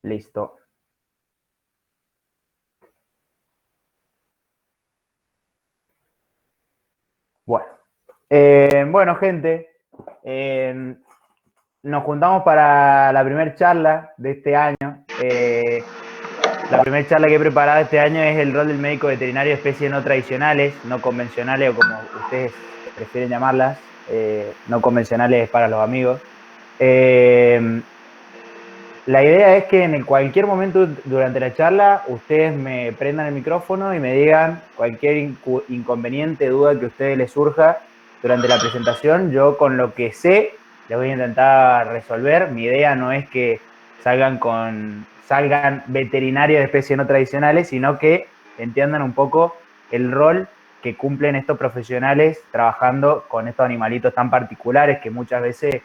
Listo. Bueno. Bueno, gente, eh, nos juntamos para la primera charla de este año. La primera charla que he preparado este año es el rol del médico veterinario de especies no tradicionales, no convencionales o como ustedes prefieren llamarlas, no convencionales para los amigos. La idea es que en cualquier momento durante la charla ustedes me prendan el micrófono y me digan cualquier inconveniente, duda que a ustedes les surja durante la presentación. Yo con lo que sé les voy a intentar resolver. Mi idea no es que salgan veterinarios de especies no tradicionales, sino que entiendan un poco el rol que cumplen estos profesionales trabajando con estos animalitos tan particulares que muchas veces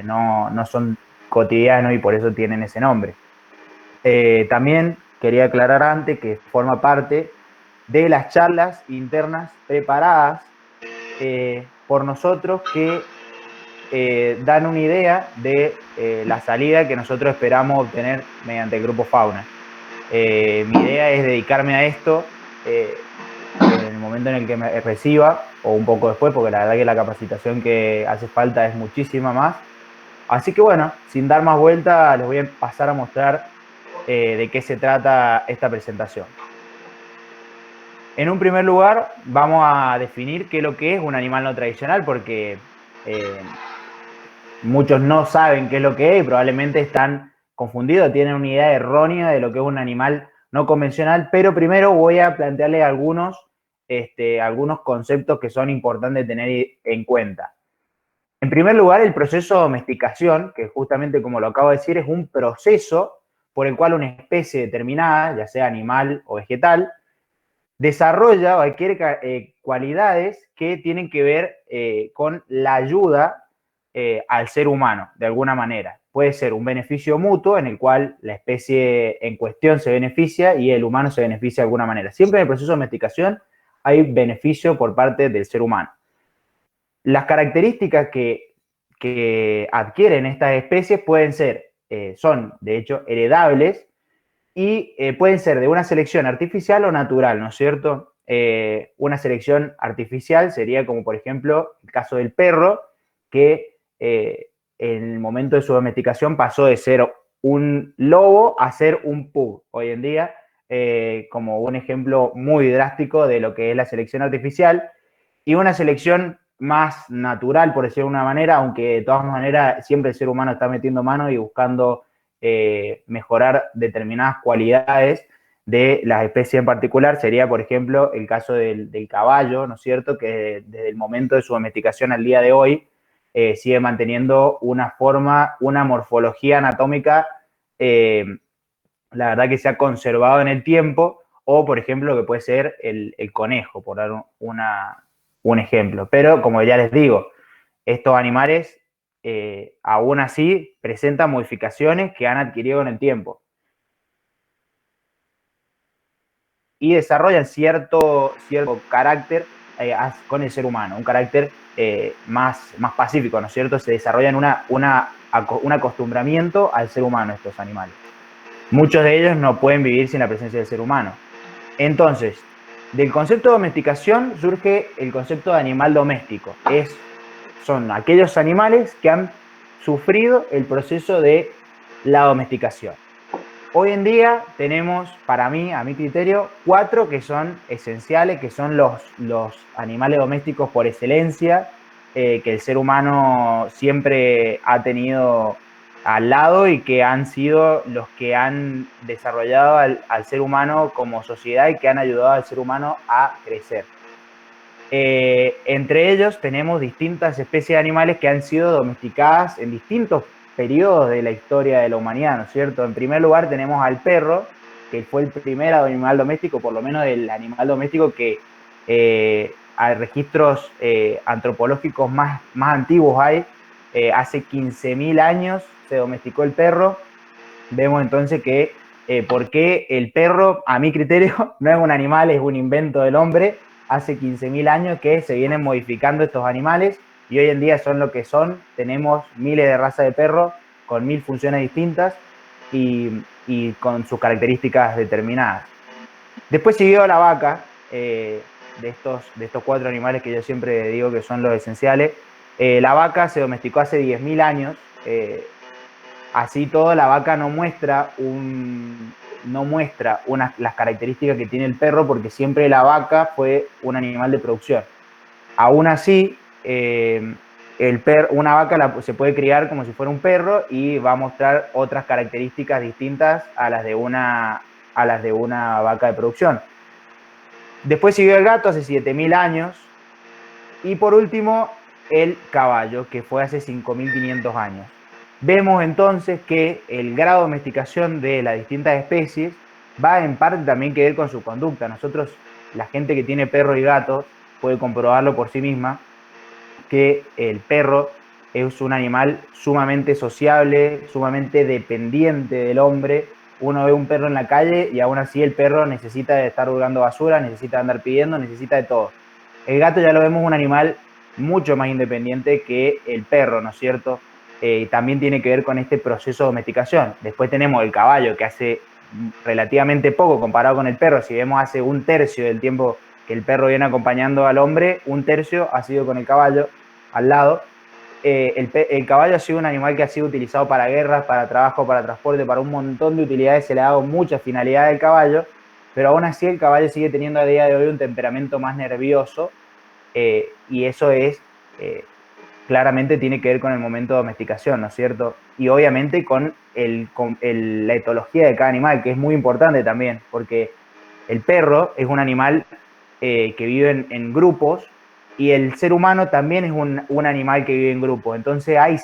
no son cotidianos y por eso tienen ese nombre. También quería aclarar antes que forma parte de las charlas internas preparadas por nosotros que dan una idea de la salida que nosotros esperamos obtener mediante el Grupo Fauna. Mi idea es dedicarme a esto en el momento en el que me reciba o un poco después, porque la verdad que la capacitación que hace falta es muchísima más. Así que bueno, sin dar más vuelta, les voy a pasar a mostrar de qué se trata esta presentación. En un primer lugar, vamos a definir qué es lo que es un animal no tradicional, porque muchos no saben qué es lo que es y probablemente están confundidos, tienen una idea errónea de lo que es un animal no convencional, pero primero voy a plantearles algunos conceptos que son importantes tener en cuenta. En primer lugar, el proceso de domesticación, que justamente como lo acabo de decir, es un proceso por el cual una especie determinada, ya sea animal o vegetal, desarrolla o adquiere cualidades que tienen que ver con la ayuda al ser humano, de alguna manera. Puede ser un beneficio mutuo en el cual la especie en cuestión se beneficia y el humano se beneficia de alguna manera. Siempre en el proceso de domesticación hay beneficio por parte del ser humano. Las características que adquieren estas especies pueden ser, son de hecho heredables y pueden ser de una selección artificial o natural, ¿no es cierto? Una selección artificial sería como por ejemplo el caso del perro, que en el momento de su domesticación pasó de ser un lobo a ser un pug hoy en día, como un ejemplo muy drástico de lo que es la selección artificial. Y una selección más natural, por decirlo de una manera, aunque de todas maneras siempre el ser humano está metiendo mano y buscando mejorar determinadas cualidades de las especies en particular, sería, por ejemplo, el caso del caballo, ¿no es cierto?, que desde el momento de su domesticación al día de hoy sigue manteniendo una forma, una morfología anatómica, la verdad que se ha conservado en el tiempo, o, por ejemplo, lo que puede ser el conejo, por dar un ejemplo. Pero, como ya les digo, estos animales aún así presentan modificaciones que han adquirido con el tiempo y desarrollan cierto carácter con el ser humano, un carácter más pacífico, ¿no es cierto? Se desarrollan un acostumbramiento al ser humano estos animales. Muchos de ellos no pueden vivir sin la presencia del ser humano. Entonces, del concepto de domesticación surge el concepto de animal doméstico. Son aquellos animales que han sufrido el proceso de la domesticación. Hoy en día tenemos, para mí, a mi criterio, 4 que son esenciales, que son los animales domésticos por excelencia, que el ser humano siempre ha tenido al lado y que han sido los que han desarrollado al ser humano como sociedad y que han ayudado al ser humano a crecer. Entre ellos tenemos distintas especies de animales que han sido domesticadas en distintos periodos de la historia de la humanidad, ¿no es cierto? En primer lugar tenemos al perro, que fue el primer animal doméstico, por lo menos el animal doméstico que hay registros antropológicos más antiguos hay. Hace 15.000 años se domesticó el perro. Vemos entonces que por qué el perro, a mi criterio, no es un animal, es un invento del hombre. Hace 15.000 años que se vienen modificando estos animales y hoy en día son lo que son. Tenemos miles de razas de perros con 1000 funciones distintas. y con sus características determinadas. Después siguió la vaca, de estos 4 animales que yo siempre digo que son los esenciales. La vaca se domesticó hace 10.000 años. Así todo, la vaca no muestra las características que tiene el perro, porque siempre la vaca fue un animal de producción. Aún así, una vaca se puede criar como si fuera un perro y va a mostrar otras características distintas a las de una vaca de producción. Después siguió el gato hace 7.000 años. Y por último, el caballo, que fue hace 5.500 años. Vemos entonces que el grado de domesticación de las distintas especies va en parte también que ver con su conducta. Nosotros, la gente que tiene perros y gatos, puede comprobarlo por sí misma, que el perro es un animal sumamente sociable, sumamente dependiente del hombre. Uno ve un perro en la calle y aún así el perro necesita de estar hurgando basura, necesita de andar pidiendo, necesita de todo. El gato ya lo vemos un animal mucho más independiente que el perro, ¿no es cierto? También tiene que ver con este proceso de domesticación. Después tenemos el caballo, que hace relativamente poco comparado con el perro. Si vemos hace 1/3 del tiempo que el perro viene acompañando al hombre, 1/3 ha sido con el caballo al lado. El caballo ha sido un animal que ha sido utilizado para guerras, para trabajo, para transporte, para un montón de utilidades. Se le ha dado muchas finalidades al caballo, pero aún así el caballo sigue teniendo a día de hoy un temperamento más nervioso, y eso claramente tiene que ver con el momento de domesticación, ¿no es cierto? Y obviamente con la etología de cada animal, que es muy importante también, porque el perro es un animal que vive en grupos, y el ser humano también es un animal que vive en grupos. Entonces hay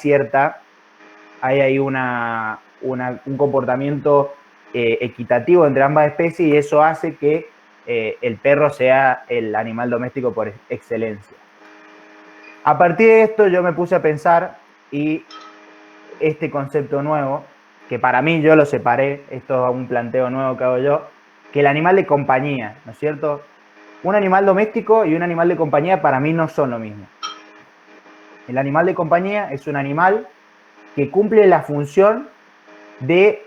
ahí un comportamiento equitativo entre ambas especies, y eso hace que el perro sea el animal doméstico por excelencia. A partir de esto yo me puse a pensar, y este concepto nuevo, que para mí yo lo separé, esto es un planteo nuevo que hago yo, que el animal de compañía, ¿no es cierto? Un animal doméstico y un animal de compañía para mí no son lo mismo. El animal de compañía es un animal que cumple la función de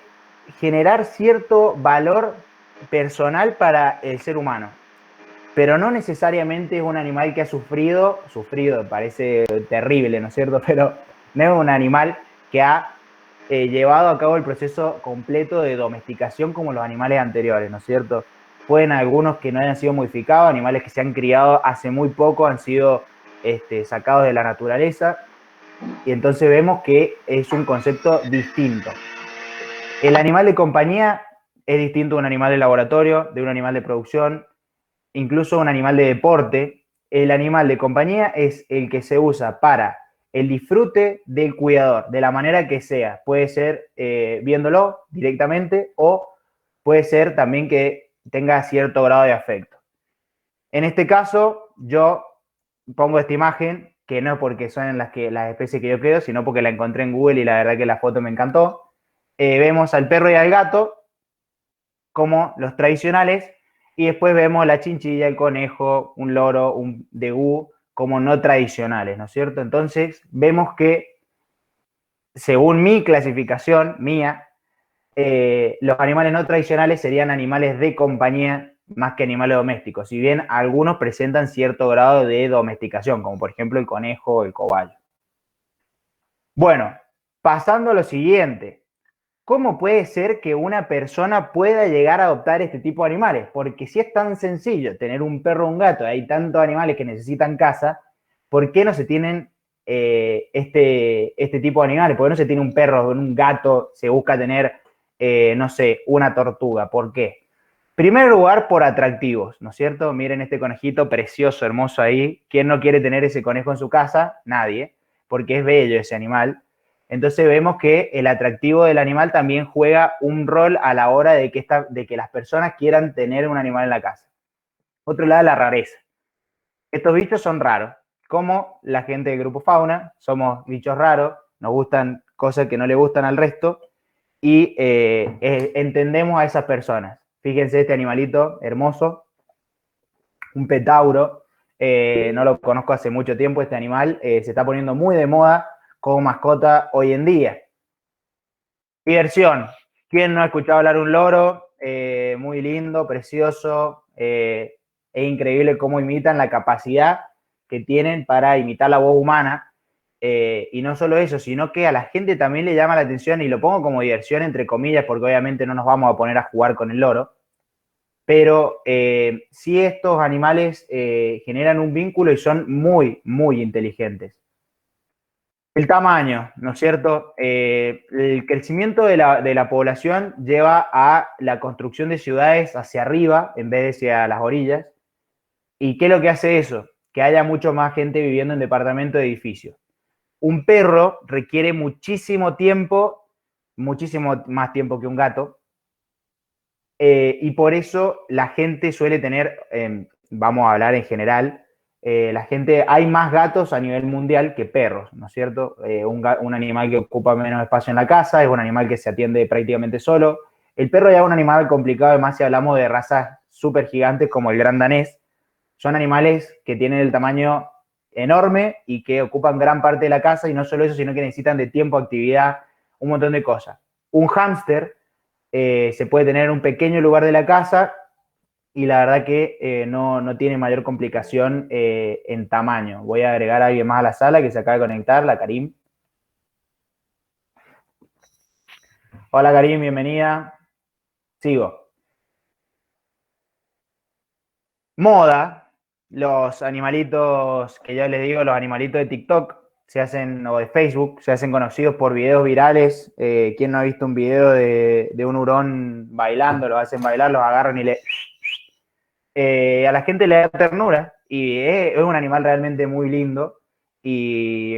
generar cierto valor personal para el ser humano, pero no necesariamente es un animal que ha sufrido, parece terrible, ¿no es cierto? Pero no es un animal que ha llevado a cabo el proceso completo de domesticación como los animales anteriores, ¿no es cierto? Pueden algunos que no hayan sido modificados, animales que se han criado hace muy poco, han sido sacados de la naturaleza, y entonces vemos que es un concepto distinto. El animal de compañía es distinto a un animal de laboratorio, de un animal de producción, incluso un animal de deporte. El animal de compañía es el que se usa para el disfrute del cuidador, de la manera que sea. Puede ser viéndolo directamente, o puede ser también que tenga cierto grado de afecto. En este caso, yo pongo esta imagen, que no porque son las especies que yo creo, sino porque la encontré en Google y la verdad que la foto me encantó. Vemos al perro y al gato como los tradicionales, y después vemos la chinchilla, el conejo, un loro, un degú como no tradicionales, ¿no es cierto? Entonces vemos que, según mi clasificación, mía, los animales no tradicionales serían animales de compañía más que animales domésticos, si bien algunos presentan cierto grado de domesticación, como por ejemplo el conejo o el cobayo. Bueno, pasando a lo siguiente. ¿Cómo puede ser que una persona pueda llegar a adoptar este tipo de animales? Porque si es tan sencillo tener un perro o un gato, hay tantos animales que necesitan casa, ¿por qué no se tienen este tipo de animales? ¿Por qué no se tiene un perro o un gato? Se busca tener, no sé, una tortuga. ¿Por qué? En primer lugar, por atractivos, ¿no es cierto? Miren este conejito precioso, hermoso ahí. ¿Quién no quiere tener ese conejo en su casa? Nadie, porque es bello ese animal. Entonces vemos que el atractivo del animal también juega un rol a la hora de que las personas quieran tener un animal en la casa. Otro lado, la rareza. Estos bichos son raros, como la gente del grupo Fauna, somos bichos raros, nos gustan cosas que no le gustan al resto, y entendemos a esas personas. Fíjense este animalito hermoso, un petauro, no lo conozco hace mucho tiempo este animal, se está poniendo muy de moda como mascota hoy en día. Diversión. ¿Quién no ha escuchado hablar un loro? Muy lindo, precioso. Es increíble cómo imitan la capacidad que tienen para imitar la voz humana. Y no solo eso, sino que a la gente también le llama la atención, y lo pongo como diversión entre comillas, porque obviamente no nos vamos a poner a jugar con el loro, pero sí estos animales generan un vínculo y son muy, muy inteligentes. El tamaño, ¿no es cierto? El crecimiento de la población lleva a la construcción de ciudades hacia arriba en vez de hacia las orillas. ¿Y qué es lo que hace eso? Que haya mucho más gente viviendo en departamentos de edificios. Un perro requiere muchísimo tiempo, muchísimo más tiempo que un gato, y por eso la gente suele tener, vamos a hablar en general, la gente, hay más gatos a nivel mundial que perros, ¿no es cierto? Un animal que ocupa menos espacio en la casa, es un animal que se atiende prácticamente solo. El perro ya es un animal complicado, además si hablamos de razas súper gigantes como el gran danés, son animales que tienen el tamaño enorme y que ocupan gran parte de la casa, y no solo eso, sino que necesitan de tiempo, actividad, un montón de cosas. Un hámster se puede tener en un pequeño lugar de la casa y la verdad que no tiene mayor complicación en tamaño. Voy a agregar a alguien más a la sala que se acaba de conectar, la Karim. Hola Karim, bienvenida. Sigo. Moda, los animalitos que yo les digo, los animalitos de TikTok se hacen, o de Facebook, se hacen conocidos por videos virales. ¿Quién no ha visto un video de un hurón bailando? Los hacen bailar, los agarran y a la gente le da ternura, y es un animal realmente muy lindo, y,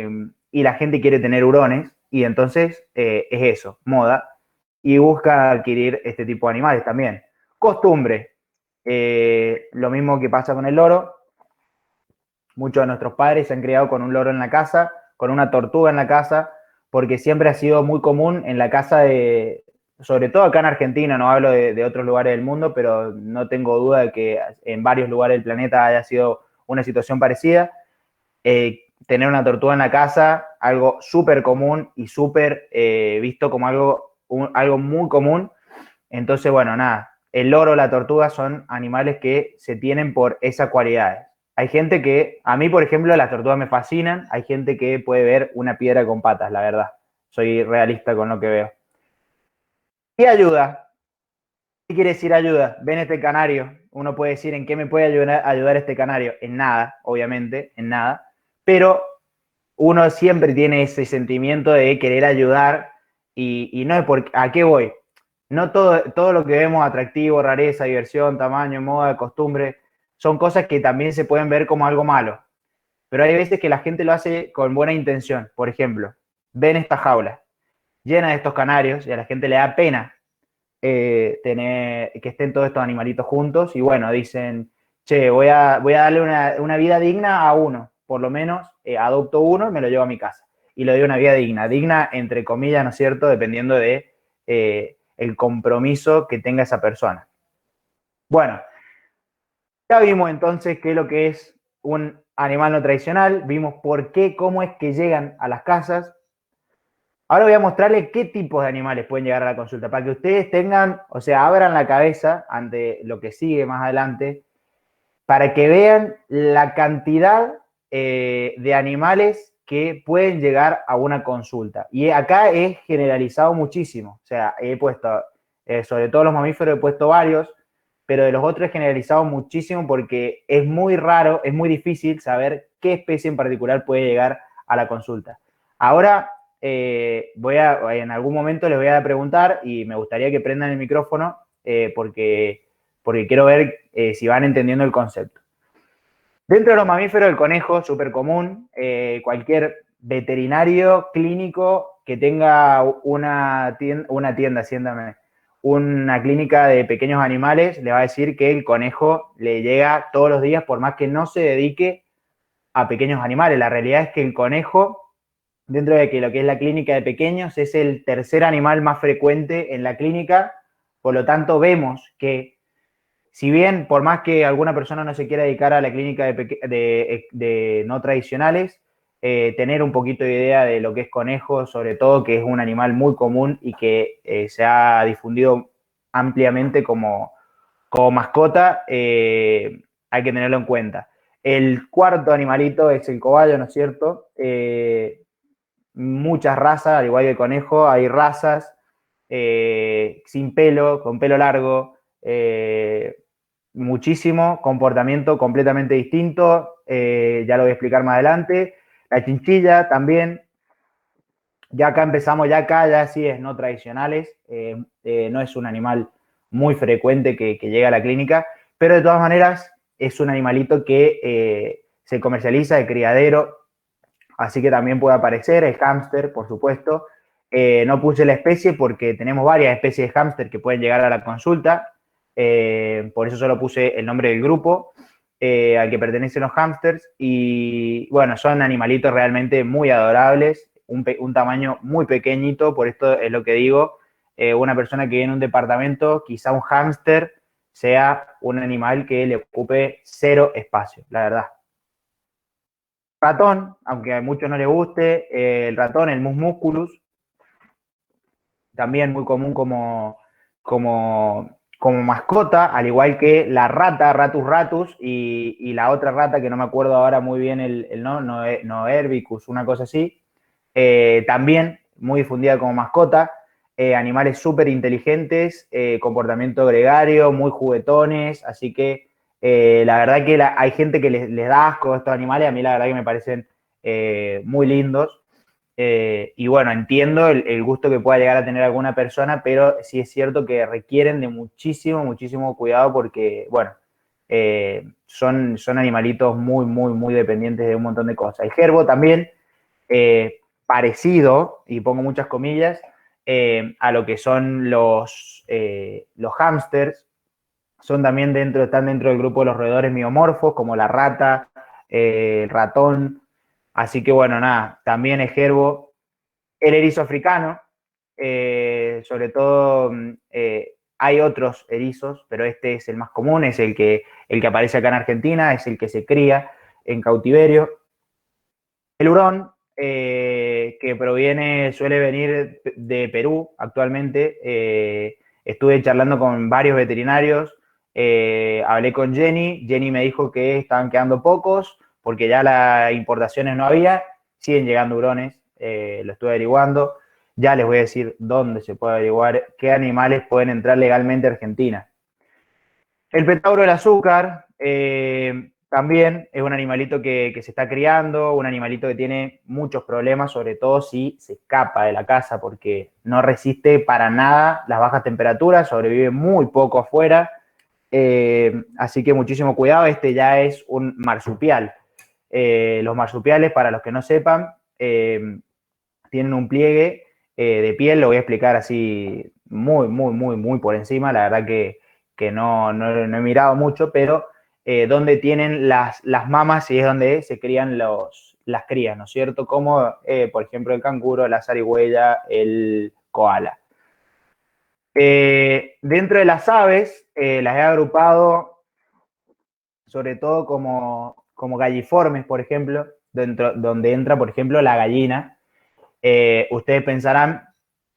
y la gente quiere tener hurones, y entonces es eso, moda, y busca adquirir este tipo de animales también. Costumbre, lo mismo que pasa con el loro. Muchos de nuestros padres se han criado con un loro en la casa, con una tortuga en la casa, porque siempre ha sido muy común en la casa de, sobre todo acá en Argentina, no hablo de otros lugares del mundo, pero no tengo duda de que en varios lugares del planeta haya sido una situación parecida. Tener una tortuga en la casa, algo súper común y súper visto como algo muy común. Entonces, bueno, nada, el loro, la tortuga son animales que se tienen por esas cualidades. Hay gente que, a mí por ejemplo, las tortugas me fascinan, hay gente que puede ver una piedra con patas, la verdad. Soy realista con lo que veo. ¿Qué ayuda? ¿Qué quiere decir ayuda? Ven este canario. Uno puede decir en qué me puede ayudar este canario. En nada, obviamente, en nada. Pero uno siempre tiene ese sentimiento de querer ayudar, y no es porque, ¿a qué voy? No todo lo que vemos atractivo, rareza, diversión, tamaño, moda, costumbre, son cosas que también se pueden ver como algo malo. Pero hay veces que la gente lo hace con buena intención. Por ejemplo, ven esta jaula llena de estos canarios y a la gente le da pena tener que estén todos estos animalitos juntos, y bueno, dicen, che, voy a darle una vida digna a uno, por lo menos adopto uno y me lo llevo a mi casa. Y le doy una vida digna entre comillas, ¿no es cierto?, dependiendo de el compromiso que tenga esa persona. Bueno, ya vimos entonces qué es lo que es un animal no tradicional, vimos por qué, cómo es que llegan a las casas. Ahora voy a mostrarles qué tipos de animales pueden llegar a la consulta, para que ustedes tengan, o sea, abran la cabeza ante lo que sigue más adelante, para que vean la cantidad de animales que pueden llegar a una consulta. Y acá es generalizado muchísimo, o sea, he puesto, sobre todo los mamíferos he puesto varios, pero de los otros he generalizado muchísimo porque es muy raro, es muy difícil saber qué especie en particular puede llegar a la consulta. Ahora en algún momento les voy a preguntar, y me gustaría que prendan el micrófono porque quiero ver si van entendiendo el concepto. Dentro de los mamíferos, el conejo, súper común. Cualquier veterinario clínico que tenga una tienda, siéntame, una clínica de pequeños animales, le va a decir que el conejo le llega todos los días, por más que no se dedique a pequeños animales. La realidad es que el conejo, dentro de que lo que es la clínica de pequeños, es el tercer animal más frecuente en la clínica. Por lo tanto, vemos que, si bien por más que alguna persona no se quiera dedicar a la clínica de no tradicionales, tener un poquito de idea de lo que es conejo, sobre todo que es un animal muy común y que se ha difundido ampliamente como mascota, hay que tenerlo en cuenta. El cuarto animalito es el cobayo, ¿no es cierto? Muchas razas, al igual que el conejo, hay razas sin pelo, con pelo largo, muchísimo, comportamiento completamente distinto, ya lo voy a explicar más adelante. La chinchilla también, ya acá empezamos, ya sí es no tradicionales, no es un animal muy frecuente que llega a la clínica, pero de todas maneras es un animalito que se comercializa de criadero, así que también puede aparecer el hámster, por supuesto. No puse la especie porque tenemos varias especies de hámster que pueden llegar a la consulta, por eso solo puse el nombre del grupo al que pertenecen los hámsters, y bueno, son animalitos realmente muy adorables, un tamaño muy pequeñito, por esto es lo que digo, una persona que vive en un departamento, quizá un hámster sea un animal que le ocupe cero espacio, la verdad. Ratón, aunque a muchos no les guste, el ratón, el Mus musculus, también muy común como mascota, al igual que la rata, Ratus ratus, y la otra rata que no me acuerdo ahora muy bien el nombre, Noerbicus, una cosa así, también muy difundida como mascota, animales súper inteligentes, comportamiento gregario, muy juguetones, así que la verdad que hay gente que les da asco a estos animales, a mí la verdad que me parecen muy lindos. Y bueno, entiendo el gusto que pueda llegar a tener alguna persona, pero sí es cierto que requieren de muchísimo, muchísimo cuidado porque, bueno, son animalitos muy, muy, muy dependientes de un montón de cosas. El gerbo también, parecido, y pongo muchas comillas, a lo que son los hámsters, están dentro del grupo de los roedores miomorfos, como la rata, el ratón. Así que bueno, nada, también es gerbo. El erizo africano, sobre todo, hay otros erizos, pero este es el más común, es el que aparece acá en Argentina, es el que se cría en cautiverio. El hurón, suele venir de Perú actualmente. Estuve charlando con varios veterinarios, hablé con Jenny me dijo que estaban quedando pocos porque ya las importaciones no había, siguen llegando hurones, lo estuve averiguando, ya les voy a decir dónde se puede averiguar qué animales pueden entrar legalmente a Argentina. El petauro del azúcar también es un animalito que se está criando, un animalito que tiene muchos problemas, sobre todo si se escapa de la casa, porque no resiste para nada las bajas temperaturas, sobrevive muy poco afuera, así que muchísimo cuidado, este ya es un marsupial. Los marsupiales, para los que no sepan, tienen un pliegue de piel, lo voy a explicar así muy, muy, muy, muy por encima, la verdad que no he mirado mucho, pero donde tienen las mamas y es donde se crían las crías, ¿no es cierto? Como, por ejemplo, el canguro, la zarigüeya, el koala. Dentro de las aves, las he agrupado sobre todo como galliformes, por ejemplo, donde entra, por ejemplo, la gallina. Ustedes pensarán,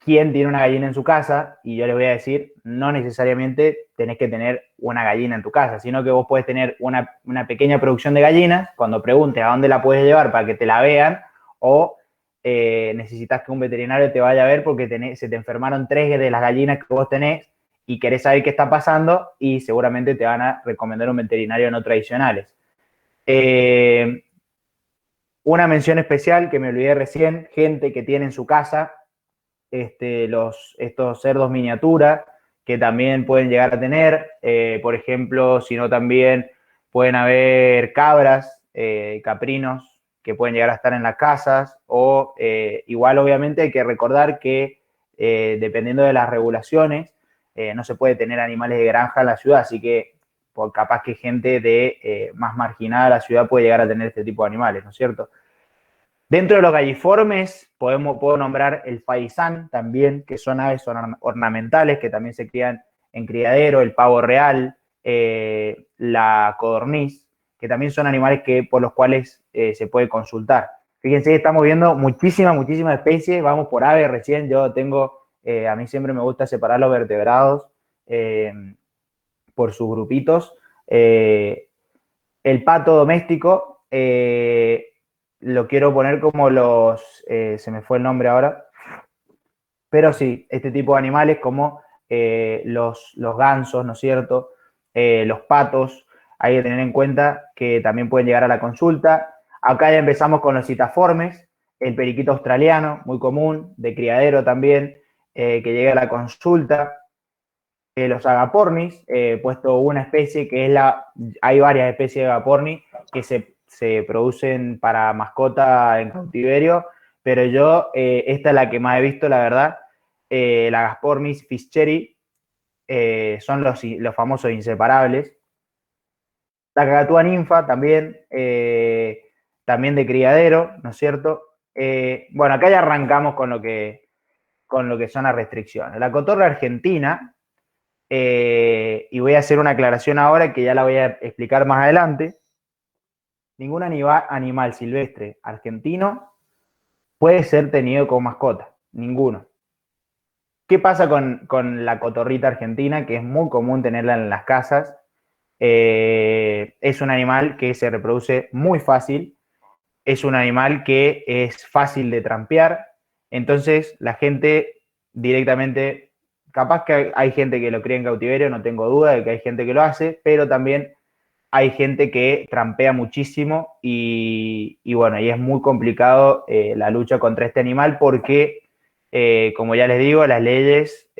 ¿quién tiene una gallina en su casa? Y yo les voy a decir, no necesariamente tenés que tener una gallina en tu casa, sino que vos podés tener una pequeña producción de gallinas, cuando preguntes a dónde la puedes llevar para que te la vean, o necesitas que un veterinario te vaya a ver porque se te enfermaron 3 de las gallinas que vos tenés y querés saber qué está pasando y seguramente te van a recomendar un veterinario no tradicionales. Eh, una mención especial que me olvidé recién, gente que tiene en su casa estos cerdos miniatura que también pueden llegar a tener, por ejemplo, sino también pueden haber cabras, caprinos que pueden llegar a estar en las casas o igual obviamente hay que recordar que dependiendo de las regulaciones no se puede tener animales de granja en la ciudad, así que por capaz que gente de más marginada de la ciudad puede llegar a tener este tipo de animales, ¿no es cierto? Dentro de los galliformes puedo nombrar el faisán también, que son aves ornamentales que también se crían en criadero, el pavo real, la codorniz, que también son animales por los cuales se puede consultar. Fíjense, estamos viendo muchísimas especies, vamos por aves recién, yo tengo, a mí siempre me gusta separar los vertebrados eh, por sus grupitos. El pato doméstico lo quiero poner como se me fue el nombre ahora, pero sí, este tipo de animales como los gansos, ¿no es cierto? Los patos, hay que tener en cuenta que también pueden llegar a la consulta. Acá ya empezamos con los citaformes, el periquito australiano, muy común, de criadero también, que llega a la consulta. Los agapornis, puesto una especie que es hay varias especies de agapornis que se producen para mascota en cautiverio, pero yo, esta es la que más he visto, la verdad, la Agapornis fischeri, son los famosos inseparables. La cacatúa ninfa también, también de criadero, ¿no es cierto? Bueno, acá ya arrancamos con lo que son las restricciones. La cotorra argentina, y voy a hacer una aclaración ahora que ya la voy a explicar más adelante. Ningún animal silvestre argentino puede ser tenido como mascota, ninguno. ¿Qué pasa con la cotorrita argentina? Que es muy común tenerla en las casas. Es un animal que se reproduce muy fácil, es un animal que es fácil de trampear, entonces la gente directamente, capaz que hay gente que lo cría en cautiverio, no tengo duda de que hay gente que lo hace, pero también hay gente que trampea muchísimo y bueno, y es muy complicado la lucha contra este animal porque, como ya les digo, las leyes,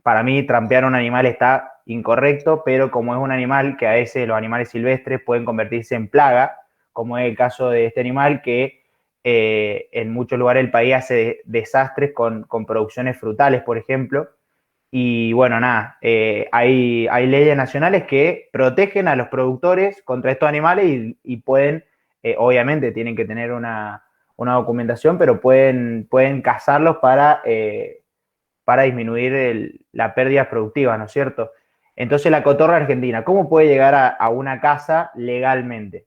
para mí trampear a un animal está incorrecto, pero como es un animal que a veces los animales silvestres pueden convertirse en plaga, como es el caso de este animal que en muchos lugares del país hace desastres con producciones frutales, por ejemplo. Y bueno, nada, hay leyes nacionales que protegen a los productores contra estos animales y pueden, obviamente tienen que tener una documentación, pero pueden cazarlos para disminuir la pérdida productiva, ¿no es cierto? Entonces la cotorra argentina, ¿cómo puede llegar a una casa legalmente?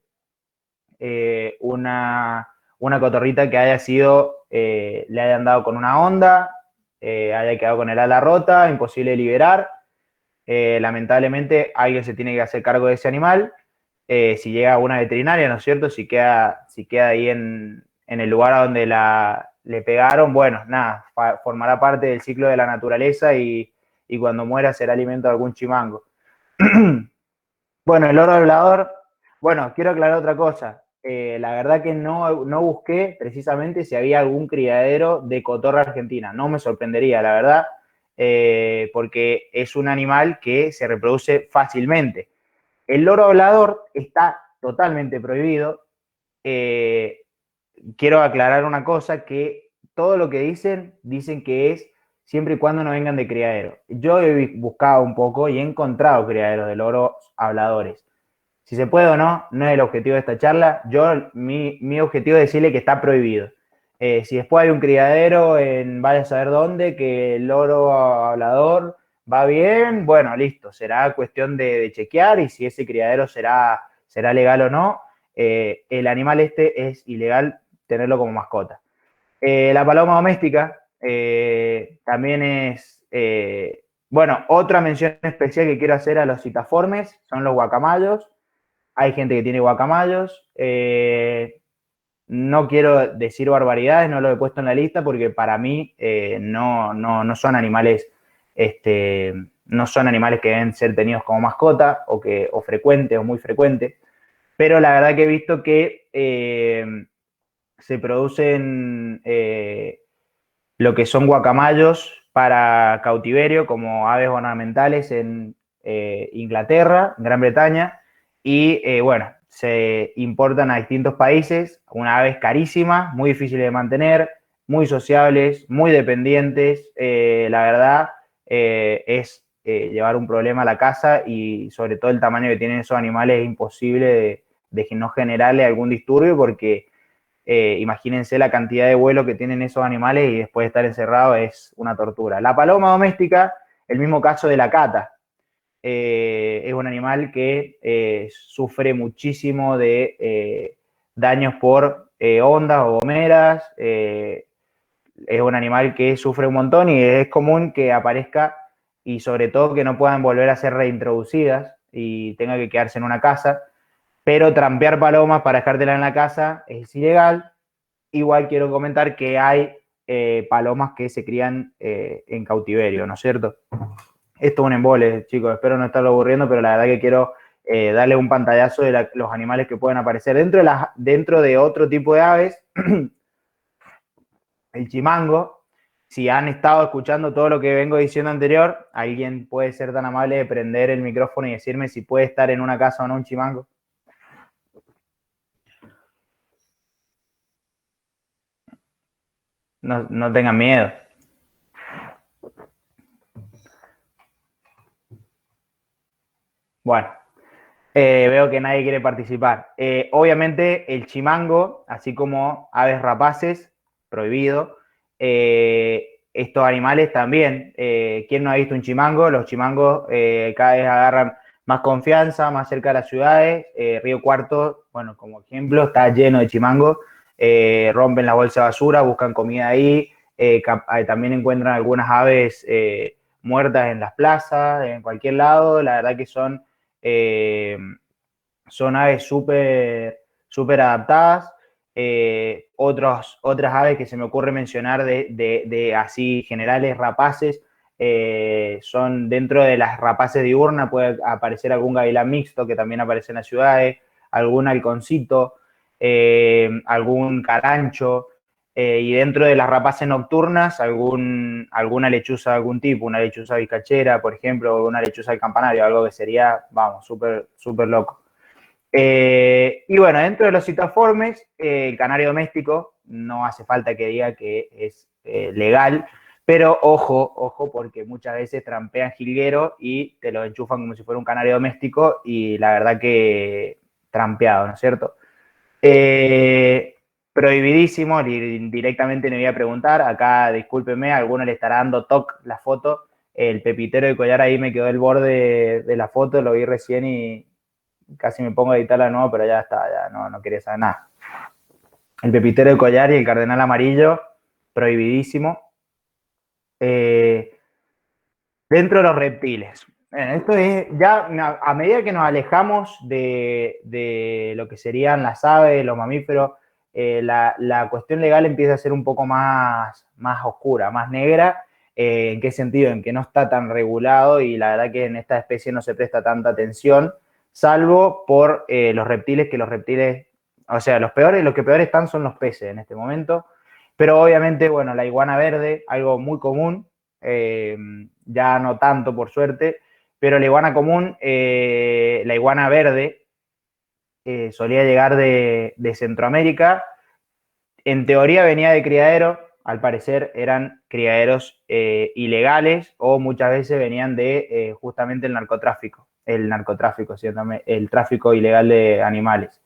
Eh, una, una cotorrita que haya sido, le hayan dado con una onda, haya quedado con el ala rota, imposible de liberar. Lamentablemente alguien se tiene que hacer cargo de ese animal. Si llega a una veterinaria, ¿no es cierto? Si queda ahí en el lugar a donde le pegaron, bueno, nada, formará parte del ciclo de la naturaleza y cuando muera será alimento de algún chimango. Bueno, el loro hablador, bueno, quiero aclarar otra cosa. La verdad que no busqué precisamente si había algún criadero de cotorra argentina. No me sorprendería, la verdad, porque es un animal que se reproduce fácilmente. El loro hablador está totalmente prohibido. Eh, Quiero aclarar una cosa, que todo lo que dicen que es siempre y cuando no vengan de criadero. Yo he buscado un poco y he encontrado criaderos de loros habladores. Si se puede o no, no es el objetivo de esta charla. Mi objetivo es decirle que está prohibido. Si después hay un criadero en vaya a saber dónde, que el loro hablador va bien, bueno, listo, será cuestión de chequear y si ese criadero será legal o no. El animal este es ilegal tenerlo como mascota. La paloma doméstica también es, bueno, otra mención especial que quiero hacer a los citaformes son los guacamayos. Hay gente que tiene guacamayos. No quiero decir barbaridades, no lo he puesto en la lista porque para mí no son animales, no son animales que deben ser tenidos como mascota o frecuentes o muy frecuentes. Pero la verdad que he visto que se producen lo que son guacamayos para cautiverio como aves ornamentales en Inglaterra, Gran Bretaña, y bueno, se importan a distintos países, una aves carísima, muy difícil de mantener, muy sociables, muy dependientes, la verdad es llevar un problema a la casa y sobre todo el tamaño que tienen esos animales es imposible de no generarle algún disturbio porque imagínense la cantidad de vuelo que tienen esos animales y después de estar encerrados es una tortura. La paloma doméstica, el mismo caso de la cata. Es un animal que sufre muchísimo de daños por ondas o gomeras. Es un animal que sufre un montón y es común que aparezca y sobre todo que no puedan volver a ser reintroducidas y tenga que quedarse en una casa. Pero trampear palomas para dejártela en la casa es ilegal. Igual quiero comentar que hay palomas que se crían en cautiverio, ¿no es cierto? Esto es un embole, chicos, espero no estarlo aburriendo, pero la verdad que quiero darle un pantallazo de los animales que pueden aparecer. Dentro de otro tipo de aves, el chimango, si han estado escuchando todo lo que vengo diciendo anterior, alguien puede ser tan amable de prender el micrófono y decirme si puede estar en una casa o no un chimango. No, no tengan miedo. Bueno, veo que nadie quiere participar. Obviamente el chimango, así como aves rapaces, prohibido. Estos animales también. ¿Quién no ha visto un chimango? Los chimangos cada vez agarran más confianza, más cerca de las ciudades. Río Cuarto, bueno, como ejemplo, está lleno de chimangos. Rompen la bolsa de basura, buscan comida ahí. También encuentran algunas aves muertas en las plazas, en cualquier lado. La verdad que eh, son aves súper adaptadas. Otras aves que se me ocurre mencionar de así generales rapaces son dentro de las rapaces diurnas, puede aparecer algún gavilán mixto que también aparece en las ciudades, algún halconcito, algún carancho, y dentro de las rapaces nocturnas, alguna lechuza de algún tipo, una lechuza vizcachera, por ejemplo, o una lechuza del campanario, algo que sería, vamos, súper loco. Y bueno, dentro de los citoformes, el canario doméstico, no hace falta que diga que es legal, pero ojo, porque muchas veces trampean jilguero y te lo enchufan como si fuera un canario doméstico y la verdad que trampeado, ¿no es cierto? Eh, Prohibidísimo, directamente me voy a preguntar, acá discúlpeme, a alguno le estará dando toc la foto, el pepitero de collar ahí me quedó el borde de la foto, lo vi recién y casi me pongo a editarla de nuevo, pero ya está, ya no quería saber nada. El pepitero de collar y el cardenal amarillo, prohibidísimo. Eh, Dentro de los reptiles. Esto es ya a medida que nos alejamos de lo que serían las aves, los mamíferos, la cuestión legal empieza a ser un poco más oscura, más negra. ¿En qué sentido? En que no está tan regulado y la verdad que en esta especie no se presta tanta atención, salvo por los reptiles, que los reptiles, o sea, los que peores están son los peces en este momento. Pero obviamente, bueno, la iguana verde, algo muy común, eh, ya no tanto por suerte, pero la iguana común, la iguana verde, solía llegar de Centroamérica. En teoría venía de criadero, al parecer eran criaderos ilegales o muchas veces venían de justamente el narcotráfico, ¿cierto? El tráfico ilegal de animales.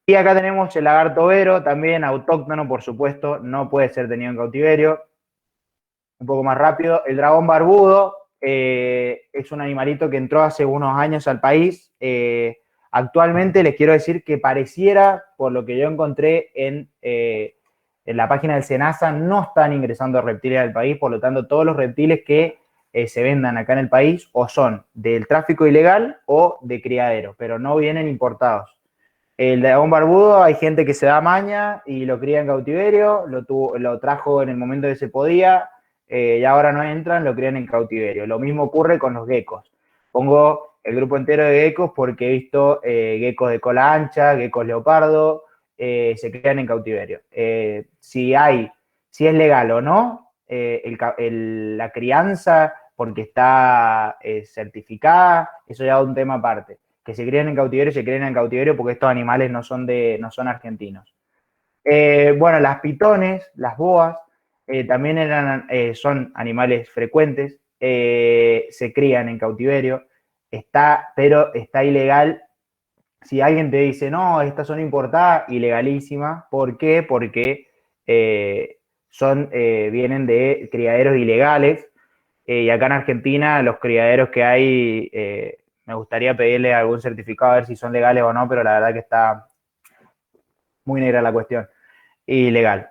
Y acá tenemos el lagarto vero, también autóctono, por supuesto, no puede ser tenido en cautiverio. Un poco más rápido, el dragón barbudo es un animalito que entró hace unos años al país. Actualmente les quiero decir que pareciera, por lo que yo encontré en la página del SENASA, no están ingresando reptiles al país, por lo tanto todos los reptiles que se vendan acá en el país o son del tráfico ilegal o de criadero, pero no vienen importados. El dragón barbudo, hay gente que se da maña y lo cría en cautiverio, lo trajo en el momento que se podía, y ahora no entran, lo crían en cautiverio. Lo mismo ocurre con los geckos. Pongo el grupo entero de geckos porque he visto geckos de cola ancha, geckos leopardo, se crían en cautiverio. Si es legal o no, la crianza, porque está certificada, eso ya es un tema aparte. Que se crían en cautiverio, se crían en cautiverio porque estos animales no son argentinos. Bueno, las pitones, las boas, también son animales frecuentes, se crían en cautiverio, pero está ilegal. Si alguien te dice, no, estas son importadas, ilegalísimas. ¿Por qué? Porque vienen de criaderos ilegales. Y acá en Argentina, los criaderos que hay, me gustaría pedirle algún certificado a ver si son legales o no, pero la verdad que muy negra la cuestión. Ilegal.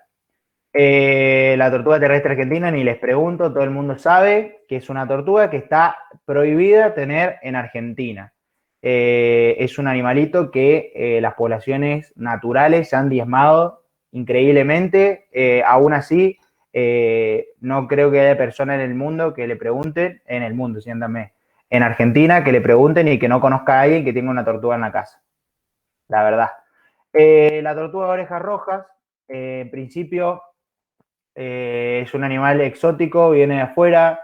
La tortuga terrestre argentina, ni les pregunto, todo el mundo sabe que es una tortuga que está prohibida tener en Argentina. Es un animalito que las poblaciones naturales se han diezmado increíblemente. Aún así, no creo que haya personas en el mundo que le pregunten, en el mundo, siéntame, en Argentina, que le pregunten y que no conozca a alguien que tenga una tortuga en la casa. La verdad. La tortuga de orejas rojas, en principio, es un animal exótico, viene de afuera,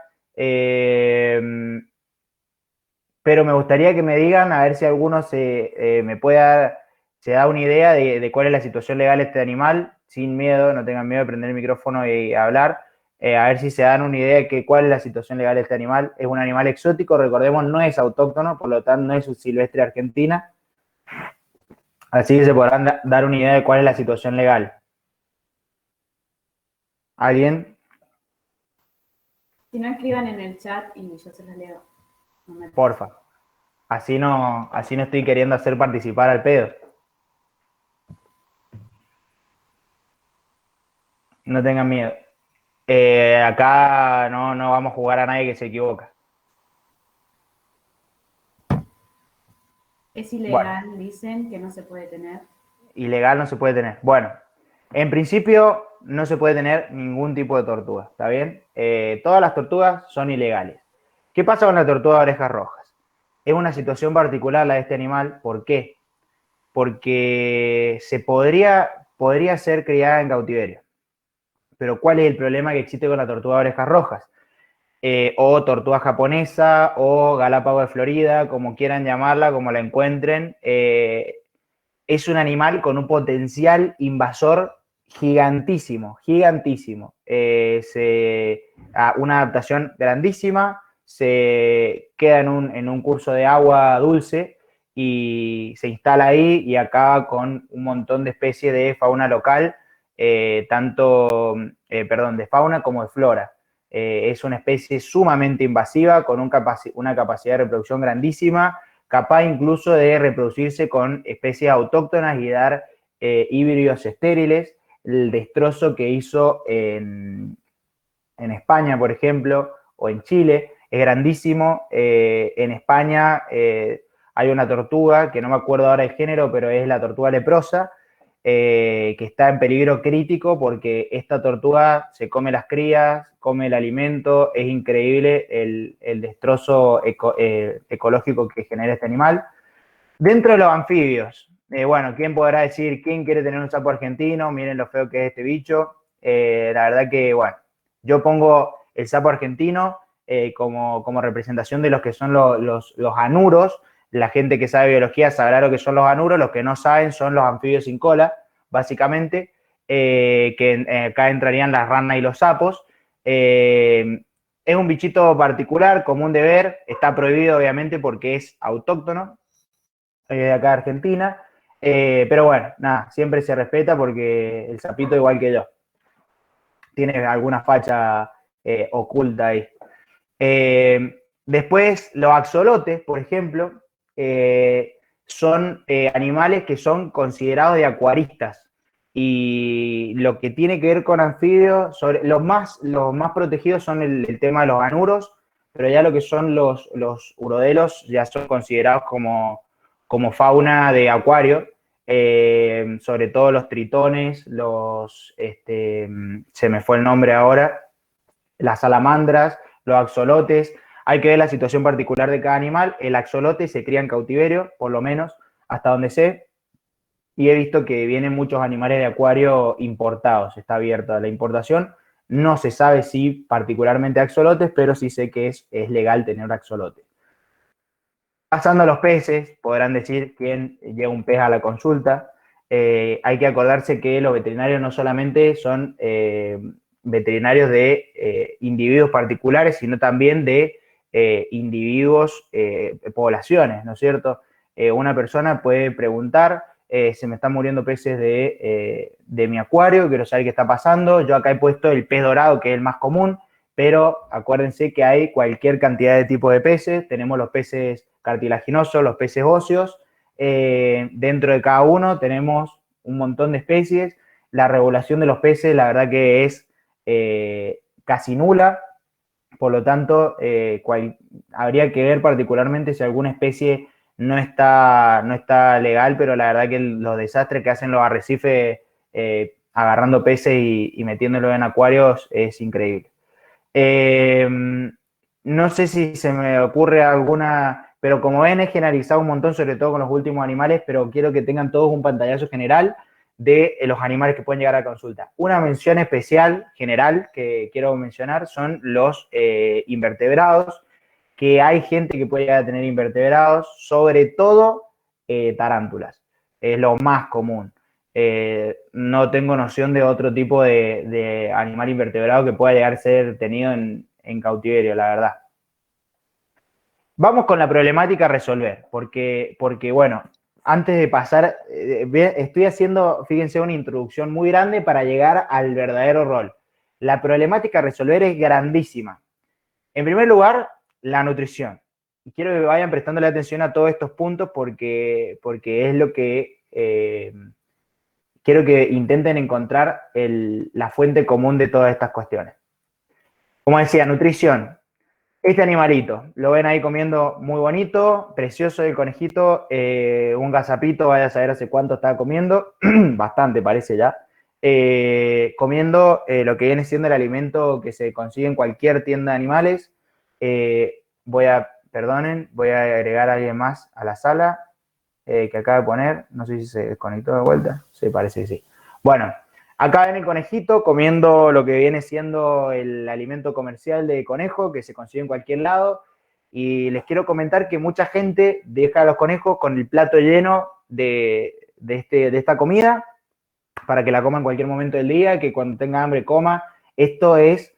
pero me gustaría que me digan, a ver si alguno me puede dar, se da una idea de cuál es la situación legal de este animal, sin miedo, no tengan miedo de prender el micrófono y hablar, a ver si se dan una idea de cuál es la situación legal de este animal. Es un animal exótico, recordemos, no es autóctono, por lo tanto no es silvestre argentina, así que se podrán dar una idea de cuál es la situación legal. ¿Alguien? Si no, escriban en el chat y yo se los leo. No Porfa. Así no estoy queriendo hacer participar al pedo. No tengan miedo. Acá no vamos a jugar a nadie que se equivoca. Es ilegal, bueno. Dicen que no se puede tener. Ilegal no se puede tener. Bueno, en principio no se puede tener ningún tipo de tortuga, ¿está bien? Todas las tortugas son ilegales. ¿Qué pasa con la tortuga de orejas rojas? Es una situación particular la de este animal. ¿Por qué? Porque podría ser criada en cautiverio. Pero ¿cuál es el problema que existe con la tortuga de orejas rojas? O tortuga japonesa, o galápago de Florida, como quieran llamarla, como la encuentren. Es un animal con un potencial invasor gigantísimo, gigantísimo. Una adaptación grandísima, se queda en un curso de agua dulce y se instala ahí y acaba con un montón de especies de fauna local, de fauna como de flora. Es una especie sumamente invasiva, con una capacidad de reproducción grandísima, capaz incluso de reproducirse con especies autóctonas y dar híbridos estériles. El destrozo que hizo en España, por ejemplo, o en Chile, es grandísimo. En España hay una tortuga, que no me acuerdo ahora el género, pero es la tortuga leprosa, que está en peligro crítico porque esta tortuga se come las crías, come el alimento, es increíble el destrozo ecológico que genera este animal. Dentro de los anfibios, bueno, ¿quién podrá decir quién quiere tener un sapo argentino? Miren lo feo que es este bicho. La verdad que, bueno, yo pongo el sapo argentino como representación de los que son los anuros. La gente que sabe biología sabrá lo que son los anuros, los que no saben son los anfibios sin cola, básicamente, acá entrarían las ranas y los sapos. Es un bichito particular, común de ver, está prohibido obviamente porque es autóctono de acá de Argentina, pero bueno, nada, siempre se respeta porque el sapito igual que yo tiene alguna facha oculta ahí. Después, los axolotes, por ejemplo, son animales que son considerados de acuaristas. Y lo que tiene que ver con anfibios, los más protegidos son el tema de los anuros, pero ya lo que son los urodelos ya son considerados como fauna de acuario. Sobre todo los tritones, se me fue el nombre ahora, las salamandras, los axolotes. Hay que ver la situación particular de cada animal. El axolote se cría en cautiverio, por lo menos, hasta donde sé, y he visto que vienen muchos animales de acuario importados, está abierta la importación. No se sabe si particularmente axolotes, pero sí sé que es legal tener axolotes. Pasando a los peces, podrán decir quién lleva un pez a la consulta. Hay que acordarse que los veterinarios no solamente son veterinarios de individuos particulares, sino también de individuos, poblaciones, ¿no es cierto? Una persona puede preguntar, se me están muriendo peces de mi acuario, quiero saber qué está pasando. Yo acá he puesto el pez dorado, que es el más común, pero acuérdense que hay cualquier cantidad de tipos de peces. Tenemos los peces cartilaginosos, los peces óseos. Dentro de cada uno tenemos un montón de especies. La regulación de los peces, la verdad que es casi nula. Por lo tanto, habría que ver particularmente si alguna especie no está legal, pero la verdad que los desastres que hacen los arrecifes agarrando peces y metiéndolos en acuarios es increíble. No sé si se me ocurre alguna, pero como ven, he generalizado un montón, sobre todo con los últimos animales, pero quiero que tengan todos un pantallazo general de los animales que pueden llegar a consulta. Una mención especial, general, que quiero mencionar son los invertebrados, que hay gente que puede llegar a tener invertebrados, sobre todo tarántulas. Es lo más común. No tengo noción de otro tipo de animal invertebrado que pueda llegar a ser tenido en cautiverio, la verdad. Vamos con la problemática a resolver, porque bueno, antes de pasar, estoy haciendo, fíjense, una introducción muy grande para llegar al verdadero rol. La problemática a resolver es grandísima. En primer lugar, la nutrición. Y quiero que vayan prestándole atención a todos estos puntos porque es lo que quiero que intenten encontrar la fuente común de todas estas cuestiones. Como decía, nutrición. Este animalito, lo ven ahí comiendo muy bonito, precioso el conejito, un gazapito, vaya a saber hace cuánto estaba comiendo, bastante parece ya, comiendo lo que viene siendo el alimento que se consigue en cualquier tienda de animales. Voy a agregar a alguien más a la sala que acaba de poner, no sé si se desconectó de vuelta, sí, parece que sí. Bueno, acá ven el conejito comiendo lo que viene siendo el alimento comercial de conejo que se consigue en cualquier lado. Y les quiero comentar que mucha gente deja a los conejos con el plato lleno de esta comida para que la coma en cualquier momento del día, que cuando tenga hambre coma. Esto es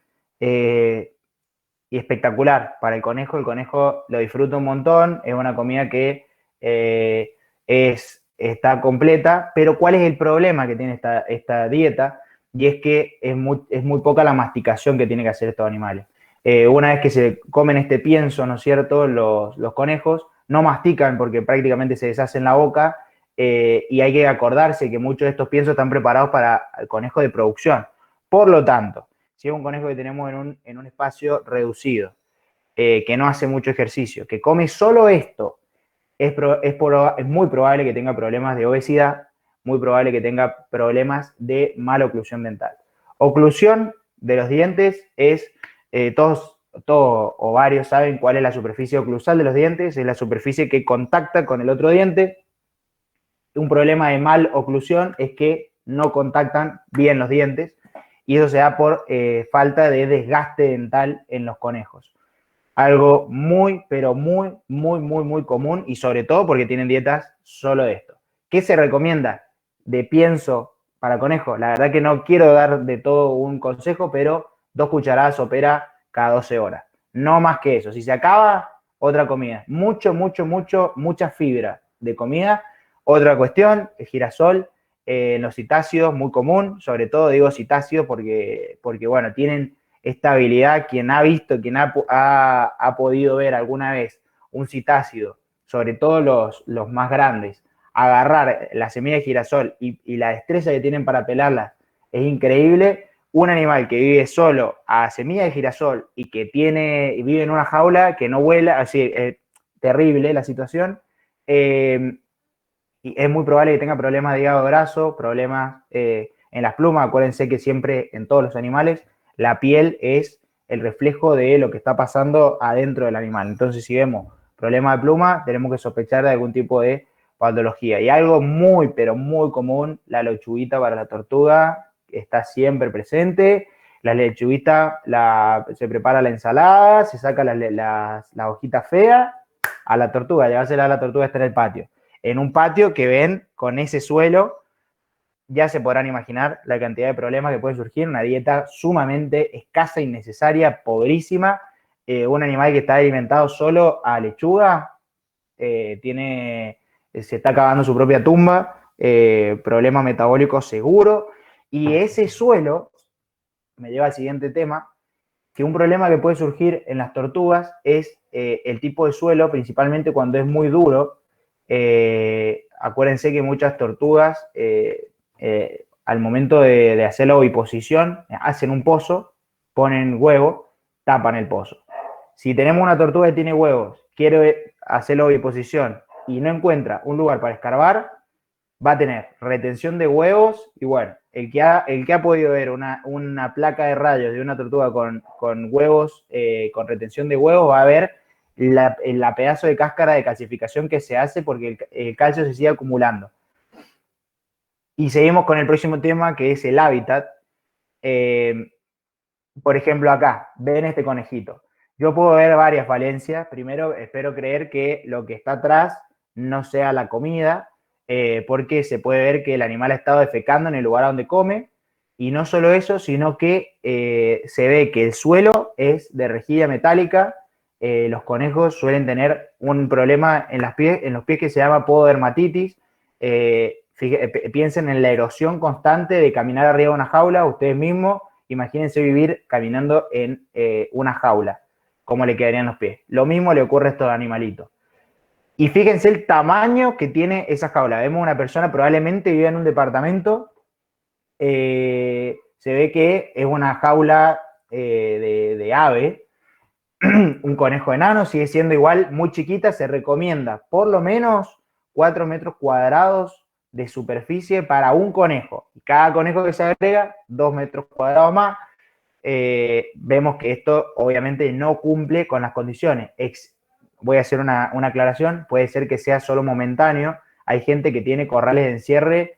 espectacular para el conejo lo disfruta un montón, es una comida que está completa, pero ¿cuál es el problema que tiene esta dieta? Y es que es muy poca la masticación que tienen que hacer estos animales. Una vez que se comen este pienso, ¿no es cierto?, los conejos no mastican porque prácticamente se deshacen la boca, y hay que acordarse que muchos de estos piensos están preparados para el conejo de producción. Por lo tanto, si es un conejo que tenemos en un espacio reducido, que no hace mucho ejercicio, que come solo esto, es muy probable que tenga problemas de obesidad, muy probable que tenga problemas de mala oclusión dental. Oclusión de los dientes es, todos o varios saben cuál es la superficie oclusal de los dientes, es la superficie que contacta con el otro diente. Un problema de mal oclusión es que no contactan bien los dientes y eso se da por falta de desgaste dental en los conejos. Algo muy, pero muy, muy, muy, muy común y sobre todo porque tienen dietas solo de esto. ¿Qué se recomienda de pienso para conejos? La verdad que no quiero dar de todo un consejo, pero 2 cucharadas sopera cada 12 horas. No más que eso. Si se acaba, otra comida. Mucha fibra de comida. Otra cuestión, el girasol. Los citáceos, muy común. Sobre todo digo citáceos porque bueno, tienen esta habilidad. Quien ha visto, quien ha podido ver alguna vez un citácido, sobre todo los más grandes, agarrar la semilla de girasol y la destreza que tienen para pelarla es increíble. Un animal que vive solo a semilla de girasol y que vive en una jaula que no vuela, así, terrible la situación. Y es muy probable que tenga problemas de hígado graso, problemas en las plumas. Acuérdense que siempre en todos los animales la piel es el reflejo de lo que está pasando adentro del animal. Entonces, si vemos problemas de pluma, tenemos que sospechar de algún tipo de patología. Y algo muy, pero muy común, la lechuguita para la tortuga, está siempre presente. La lechuguita se prepara la ensalada, se saca la hojita fea a la tortuga, llevársela a la tortuga, está en el patio. En un patio que ven con ese suelo, ya se podrán imaginar la cantidad de problemas que pueden surgir. Una dieta sumamente escasa, innecesaria, pobrísima. Un animal que está alimentado solo a lechuga, se está acabando su propia tumba, problema metabólico seguro. Y ese suelo me lleva al siguiente tema, que un problema que puede surgir en las tortugas es el tipo de suelo, principalmente cuando es muy duro. Acuérdense que muchas tortugas al momento de hacer la oviposición, hacen un pozo, ponen huevo, tapan el pozo. Si tenemos una tortuga que tiene huevos, quiere hacer la oviposición y no encuentra un lugar para escarbar, va a tener retención de huevos y bueno, el que ha podido ver una placa de rayos de una tortuga con huevos, con retención de huevos, va a ver la pedazo de cáscara de calcificación que se hace porque el calcio se sigue acumulando. Y seguimos con el próximo tema, que es el hábitat. Por ejemplo, acá, ven este conejito. Yo puedo ver varias falencias. Primero, espero creer que lo que está atrás no sea la comida, porque se puede ver que el animal ha estado defecando en el lugar donde come. Y no solo eso, sino que se ve que el suelo es de rejilla metálica. Los conejos suelen tener un problema en los pies que se llama pododermatitis. Piensen en la erosión constante de caminar arriba de una jaula. Ustedes mismos, imagínense vivir caminando en una jaula, cómo le quedarían los pies. Lo mismo le ocurre a estos animalitos. Y fíjense el tamaño que tiene esa jaula. Vemos una persona probablemente vive en un departamento. Se ve que es una jaula de ave. Un conejo enano, sigue siendo igual muy chiquita. Se recomienda por lo menos 4 metros cuadrados de superficie para un conejo. Y cada conejo que se agrega, 2 metros cuadrados más. Vemos que esto obviamente no cumple con las condiciones. Voy a hacer una aclaración, puede ser que sea solo momentáneo. Hay gente que tiene corrales de encierre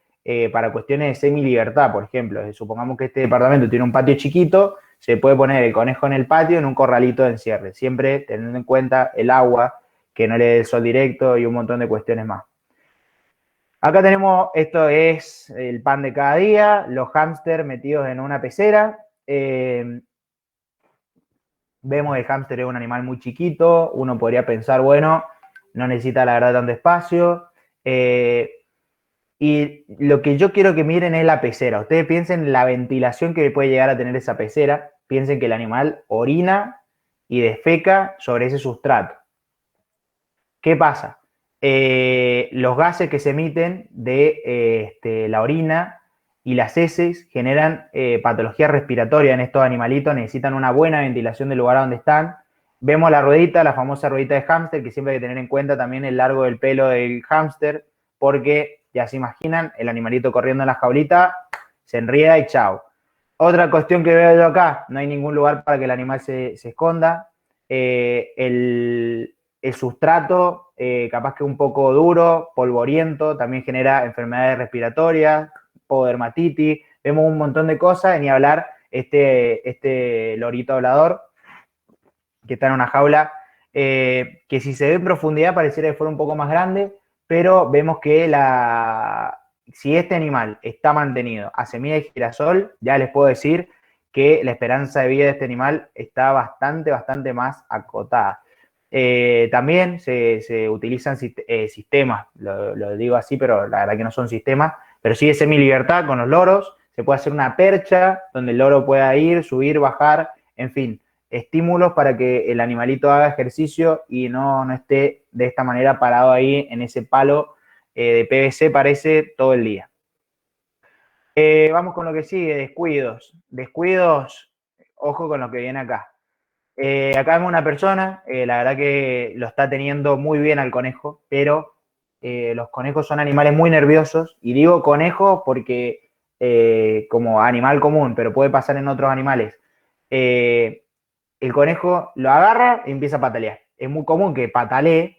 para cuestiones de semi-libertad, por ejemplo. Supongamos que este departamento tiene un patio chiquito, se puede poner el conejo en el patio en un corralito de encierre, siempre teniendo en cuenta el agua, que no le dé el sol directo y un montón de cuestiones más. Acá tenemos, esto es el pan de cada día, los hámster metidos en una pecera. Vemos el hámster es un animal muy chiquito, uno podría pensar, bueno, no necesita la verdad tanto espacio. Y lo que yo quiero que miren es la pecera. Ustedes piensen en la ventilación que puede llegar a tener esa pecera. Piensen que el animal orina y defeca sobre ese sustrato. ¿Qué pasa? Los gases que se emiten de la orina y las heces generan patología respiratoria en estos animalitos, necesitan una buena ventilación del lugar donde están. Vemos la ruedita, la famosa ruedita de hámster, que siempre hay que tener en cuenta también el largo del pelo del hámster, porque ya se imaginan, el animalito corriendo en la jaulita, se enrieda y chao. Otra cuestión que veo yo acá, no hay ningún lugar para que el animal se esconda. El sustrato, capaz que un poco duro, polvoriento, también genera enfermedades respiratorias, pododermatitis, vemos un montón de cosas, ni hablar este lorito hablador que está en una jaula, que si se ve en profundidad pareciera que fuera un poco más grande, pero vemos que si este animal está mantenido a semilla de girasol, ya les puedo decir que la esperanza de vida de este animal está bastante más acotada. También se utilizan sistemas, lo digo así, pero la verdad que no son sistemas, pero sí es semi-libertad con los loros. Se puede hacer una percha donde el loro pueda ir, subir, bajar, en fin, estímulos para que el animalito haga ejercicio y no esté de esta manera parado ahí en ese palo de PVC, parece, todo el día. Vamos con lo que sigue, descuidos. Descuidos, ojo con lo que viene acá. Acá vemos una persona, la verdad que lo está teniendo muy bien al conejo, pero los conejos son animales muy nerviosos, y digo conejo porque como animal común, pero puede pasar en otros animales. El conejo lo agarra y empieza a patalear. Es muy común que patalee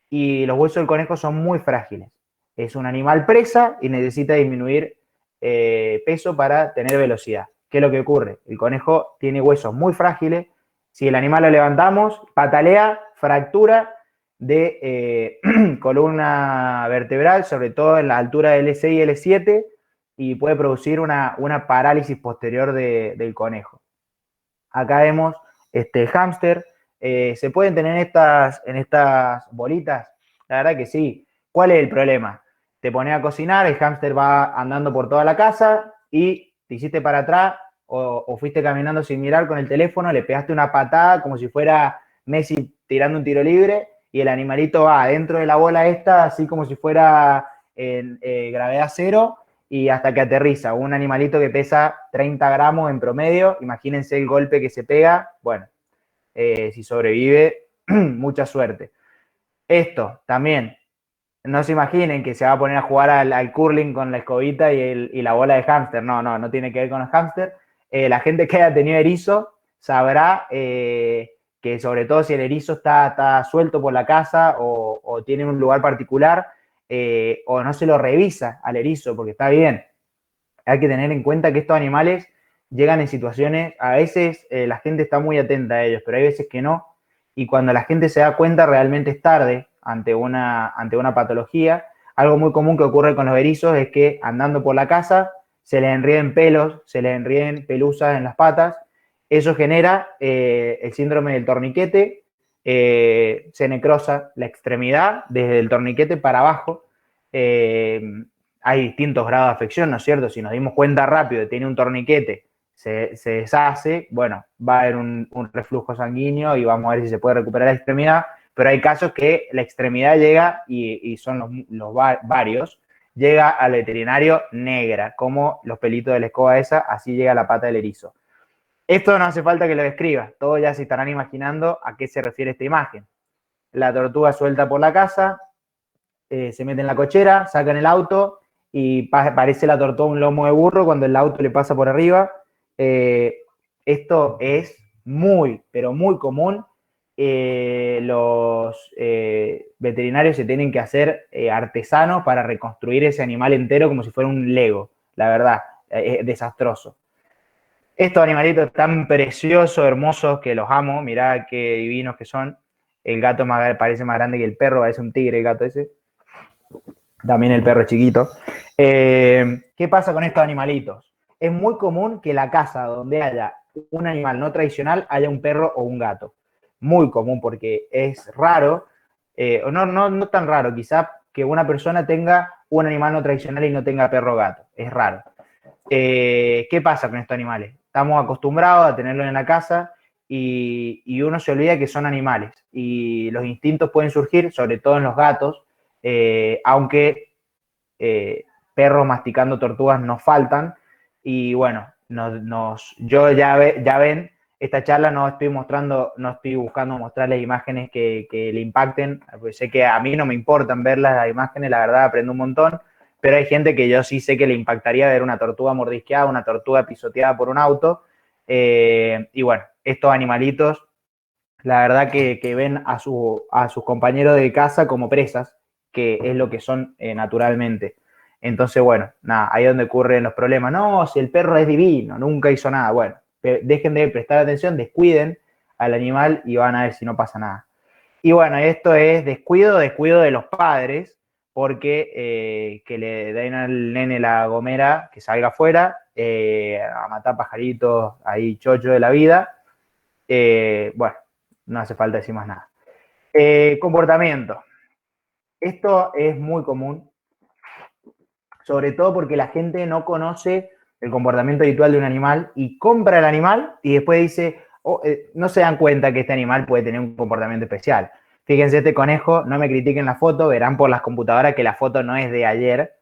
y los huesos del conejo son muy frágiles. Es un animal presa y necesita disminuir peso para tener velocidad. ¿Qué es lo que ocurre? El conejo tiene huesos muy frágiles. Si el animal lo levantamos, patalea, fractura de columna vertebral, sobre todo en la altura del L6 y L7, y puede producir una parálisis posterior del conejo. Acá vemos hámster. ¿Se pueden tener en estas bolitas? La verdad que sí. ¿Cuál es el problema? Te pones a cocinar, el hámster va andando por toda la casa y te hiciste para atrás o fuiste caminando sin mirar con el teléfono, le pegaste una patada como si fuera Messi tirando un tiro libre y el animalito va adentro de la bola esta, así como si fuera en gravedad cero, y hasta que aterriza. Un animalito que pesa 30 gramos en promedio, imagínense el golpe que se pega, bueno, si sobrevive, mucha suerte. Esto también, no se imaginen que se va a poner a jugar al curling con la escobita y la bola de hámster. No, no, no tiene que ver con los hámster. La gente que haya tenido erizo sabrá que sobre todo si el erizo está suelto por la casa o tiene un lugar particular o no se lo revisa al erizo porque está bien. Hay que tener en cuenta que estos animales llegan en situaciones, a veces la gente está muy atenta a ellos, pero hay veces que no. Y cuando la gente se da cuenta realmente es tarde ante una patología. Algo muy común que ocurre con los erizos es que andando por la casa se les enríen pelos, se les enríen pelusas en las patas. Eso genera el síndrome del torniquete, se necrosa la extremidad desde el torniquete para abajo. Hay distintos grados de afección, ¿no es cierto? Si nos dimos cuenta rápido que tiene un torniquete, se deshace, bueno, va a haber un reflujo sanguíneo y vamos a ver si se puede recuperar la extremidad, pero hay casos que la extremidad llega, y son varios, llega al veterinario negra, como los pelitos de la escoba esa, así llega la pata del erizo. Esto no hace falta que lo describa, todos ya se estarán imaginando a qué se refiere esta imagen. La tortuga suelta por la casa, se mete en la cochera, sacan el auto y parece la tortuga un lomo de burro cuando el auto le pasa por arriba. Esto es muy, pero muy común. Los veterinarios se tienen que hacer artesanos para reconstruir ese animal entero como si fuera un Lego. La verdad, es desastroso. Estos animalitos tan preciosos, hermosos, que los amo, mirá qué divinos que son. El gato parece más grande que el perro, parece un tigre el gato ese. También el perro es chiquito. ¿Qué pasa con estos animalitos? Es muy común que la casa donde haya un animal no tradicional haya un perro o un gato. Muy común porque es raro, no tan raro, quizá que una persona tenga un animal no tradicional y no tenga perro o gato. Es raro. ¿Qué pasa con estos animales? Estamos acostumbrados a tenerlos en la casa y uno se olvida que son animales y los instintos pueden surgir, sobre todo en los gatos, aunque perros masticando tortugas nos faltan. Y bueno, yo ya ven, esta charla no estoy buscando mostrarles imágenes que le impacten, pues sé que a mí no me importan ver las imágenes, la verdad aprendo un montón, pero hay gente que yo sí sé que le impactaría ver una tortuga mordisqueada, una tortuga pisoteada por un auto, y bueno, estos animalitos, la verdad que ven a sus compañeros de casa como presas, que es lo que son naturalmente. Entonces, bueno, nada, ahí es donde ocurren los problemas. No, si el perro es divino, nunca hizo nada. Bueno, dejen de prestar atención, descuiden al animal y van a ver si no pasa nada. Y bueno, esto es descuido de los padres, porque que le den al nene la gomera, que salga afuera, a matar pajaritos ahí chocho de la vida. Bueno, no hace falta decir más nada. Comportamiento. Esto es muy común, sobre todo porque la gente no conoce el comportamiento habitual de un animal y compra el animal y después dice, no se dan cuenta que este animal puede tener un comportamiento especial. Fíjense, este conejo, no me critiquen la foto, verán por las computadoras que la foto no es de ayer.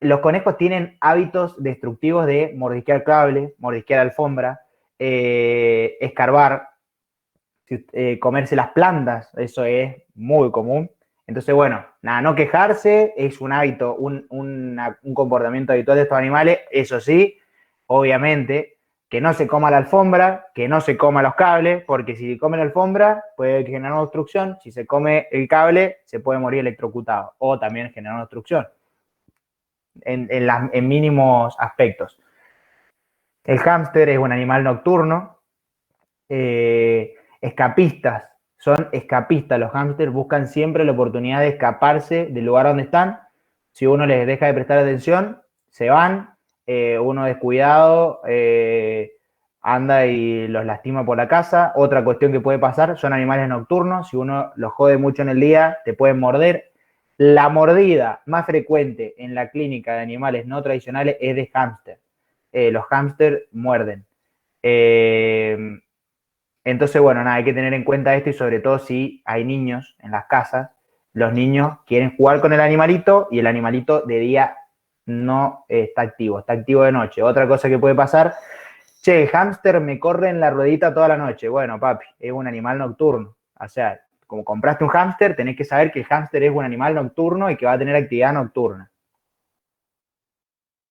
Los conejos tienen hábitos destructivos de mordisquear cable, mordisquear alfombra, escarbar, comerse las plantas, eso es muy común. Entonces, bueno, nada, no quejarse, es un hábito, un comportamiento habitual de estos animales, eso sí, obviamente, que no se coma la alfombra, que no se coma los cables, porque si come la alfombra puede generar una obstrucción, si se come el cable se puede morir electrocutado o también generar una obstrucción en mínimos aspectos. El hámster es un animal nocturno, escapistas, son escapistas. Los hámsters buscan siempre la oportunidad de escaparse del lugar donde están. Si uno les deja de prestar atención, se van. Uno descuidado anda y los lastima por la casa. Otra cuestión que puede pasar, son animales nocturnos. Si uno los jode mucho en el día, te pueden morder. La mordida más frecuente en la clínica de animales no tradicionales es de hámster. Los hámsters muerden. Entonces, bueno, nada, hay que tener en cuenta esto y sobre todo si hay niños en las casas, los niños quieren jugar con el animalito y el animalito de día no está activo de noche. Otra cosa que puede pasar, che, el hámster me corre en la ruedita toda la noche. Bueno, papi, es un animal nocturno. O sea, como compraste un hámster, tenés que saber que el hámster es un animal nocturno y que va a tener actividad nocturna.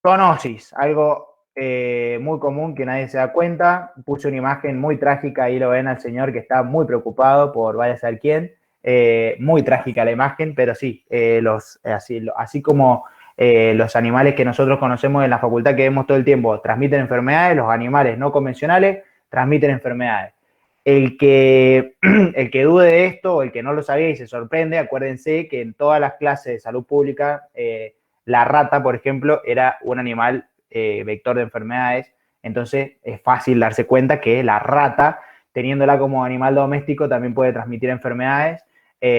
Zoonosis, algo muy común que nadie se da cuenta. Puse una imagen muy trágica, ahí lo ven al señor que está muy preocupado por vaya a saber quién. Muy trágica la imagen, pero sí, así como los animales que nosotros conocemos en la facultad que vemos todo el tiempo transmiten enfermedades, los animales no convencionales transmiten enfermedades. El que dude de esto o el que no lo sabía y se sorprende, acuérdense que en todas las clases de salud pública, la rata, por ejemplo, era un animal vector de enfermedades, entonces es fácil darse cuenta que la rata, teniéndola como animal doméstico, también puede transmitir enfermedades,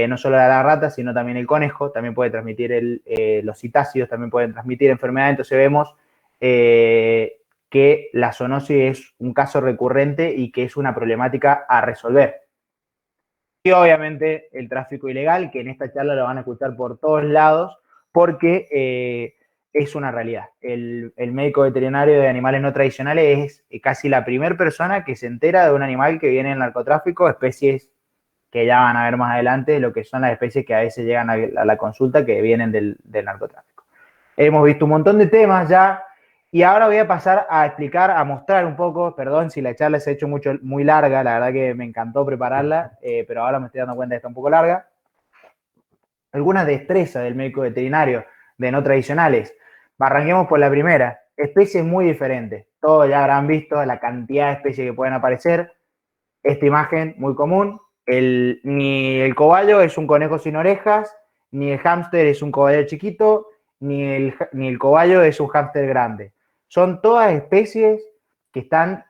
no solo la rata, sino también el conejo, también puede transmitir los citácidos, también pueden transmitir enfermedades, entonces vemos que la zoonosis es un caso recurrente y que es una problemática a resolver. Y obviamente el tráfico ilegal, que en esta charla lo van a escuchar por todos lados, porque es una realidad. El médico veterinario de animales no tradicionales es casi la primera persona que se entera de un animal que viene en narcotráfico, especies que ya van a ver más adelante, lo que son las especies que a veces llegan a la consulta que vienen del narcotráfico. Hemos visto un montón de temas ya, y ahora voy a pasar a explicar, a mostrar un poco, perdón si la charla se ha hecho muy larga, la verdad que me encantó prepararla, pero ahora me estoy dando cuenta de que está un poco larga. Algunas destrezas del médico veterinario de no tradicionales. Arranquemos por la primera. Especies muy diferentes. Todos ya habrán visto la cantidad de especies que pueden aparecer. Esta imagen muy común. Ni el cobayo es un conejo sin orejas, ni el hámster es un cobayo chiquito, ni el cobayo es un hámster grande. Son todas especies que están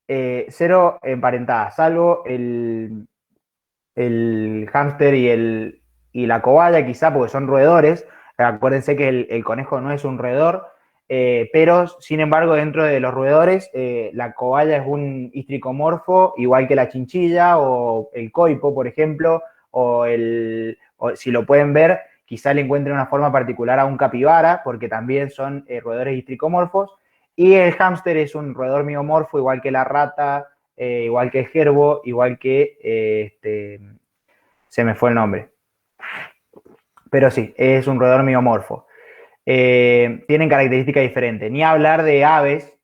cero emparentadas, salvo el hámster y la cobaya, quizá porque son roedores. Acuérdense que el conejo no es un roedor, pero sin embargo, dentro de los roedores, la cobaya es un histricomorfo, igual que la chinchilla o el coipo, por ejemplo, o si lo pueden ver, quizá le encuentren una forma particular a un capibara, porque también son roedores histricomorfos. Y el hámster es un roedor miomorfo, igual que la rata, igual que el gerbo, igual que se me fue el nombre. Pero sí, es un roedor miomorfo. Tienen características diferentes. Ni hablar de aves,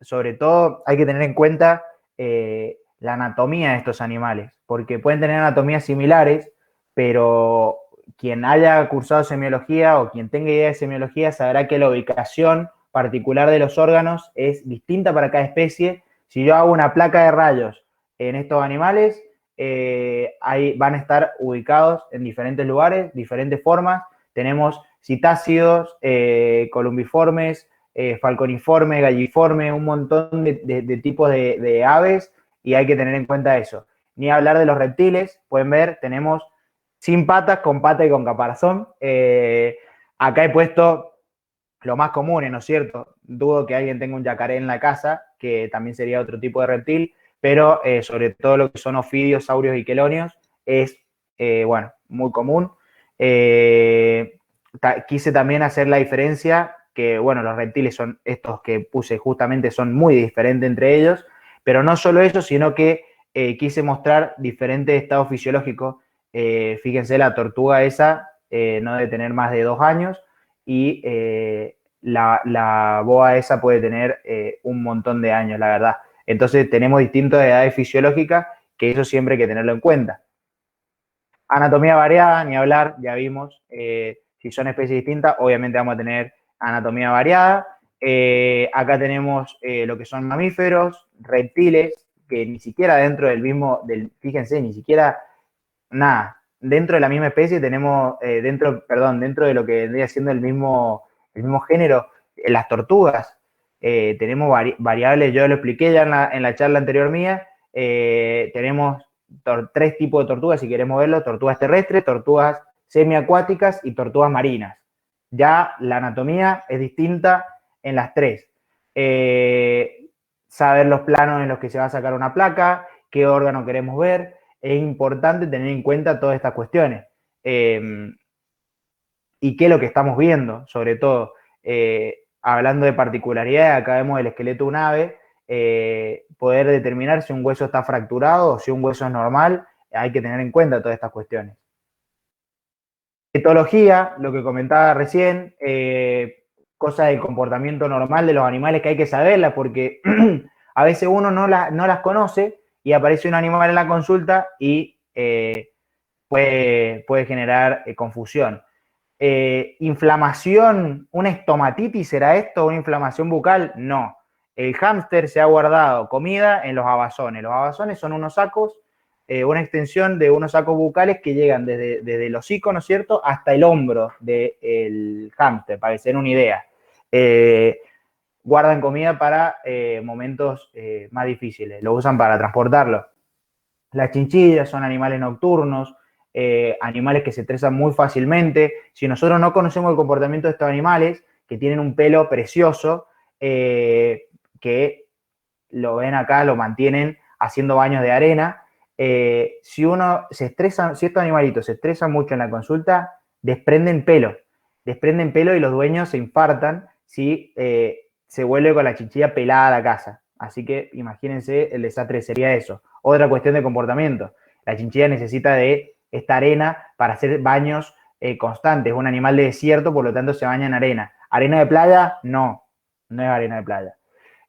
sobre todo hay que tener en cuenta la anatomía de estos animales, porque pueden tener anatomías similares, pero quien haya cursado semiología o quien tenga idea de semiología sabrá que la ubicación particular de los órganos es distinta para cada especie. Si yo hago una placa de rayos en estos animales, ahí van a estar ubicados en diferentes lugares, diferentes formas. Tenemos citácidos, columbiformes, falconiformes, galliformes, un montón de tipos de aves, y hay que tener en cuenta eso. Ni hablar de los reptiles, pueden ver, tenemos sin patas, con pata y con caparazón. Acá he puesto lo más común, ¿no es cierto? Dudo que alguien tenga un yacaré en la casa, que también sería otro tipo de reptil, pero sobre todo lo que son ofidios, saurios y quelonios es, bueno, muy común. Quise también hacer la diferencia que, bueno, los reptiles son estos que puse justamente, son muy diferentes entre ellos, pero no solo eso, sino que quise mostrar diferentes estados fisiológicos. Fíjense, la tortuga esa no debe tener más de 2 años, y la boa esa puede tener un montón de años, la verdad. Entonces tenemos distintas edades fisiológicas, que eso siempre hay que tenerlo en cuenta. Anatomía variada, ni hablar, ya vimos. Si son especies distintas, obviamente vamos a tener anatomía variada. Acá tenemos lo que son mamíferos, reptiles, que ni siquiera dentro del mismo, fíjense, ni siquiera nada. Dentro de la misma especie tenemos, dentro de lo que vendría siendo el mismo género, las tortugas. Tenemos variables, yo lo expliqué ya en la charla anterior mía. Tenemos 3 tipos de tortugas, si queremos verlo: tortugas terrestres, tortugas semiacuáticas y tortugas marinas. Ya la anatomía es distinta en las 3. Saber los planos en los que se va a sacar una placa, qué órgano queremos ver. es importante tener en cuenta todas estas cuestiones. Y qué es lo que estamos viendo, sobre todo. Hablando de particularidades, acá vemos el esqueleto de un ave, poder determinar si un hueso está fracturado o si un hueso es normal, hay que tener en cuenta todas estas cuestiones. Etología, lo que comentaba recién, cosas del comportamiento normal de los animales que hay que saberlas, porque a veces uno no las conoce y aparece un animal en la consulta y puede generar confusión. Inflamación, una estomatitis, ¿será esto? ¿Una inflamación bucal? No. El hámster se ha guardado comida en los abazones. Los abazones son unos sacos, una extensión de unos sacos bucales que llegan desde el hocico, ¿no es cierto?, hasta el hombro del hámster, para que se den una idea. Guardan comida para momentos más difíciles, lo usan para transportarlo. Las chinchillas son animales nocturnos, animales que se estresan muy fácilmente. Si nosotros no conocemos el comportamiento de estos animales, que tienen un pelo precioso, que lo ven acá, lo mantienen haciendo baños de arena, si uno se estresa, si estos animalitos se estresan mucho en la consulta, desprenden pelo y los dueños se infartan si se vuelve con la chinchilla pelada a la casa. Así que imagínense el desastre sería eso. Otra cuestión de comportamiento. La chinchilla necesita de esta arena para hacer baños constantes. Es un animal de desierto, por lo tanto se baña en arena. ¿Arena de playa? No, no es arena de playa.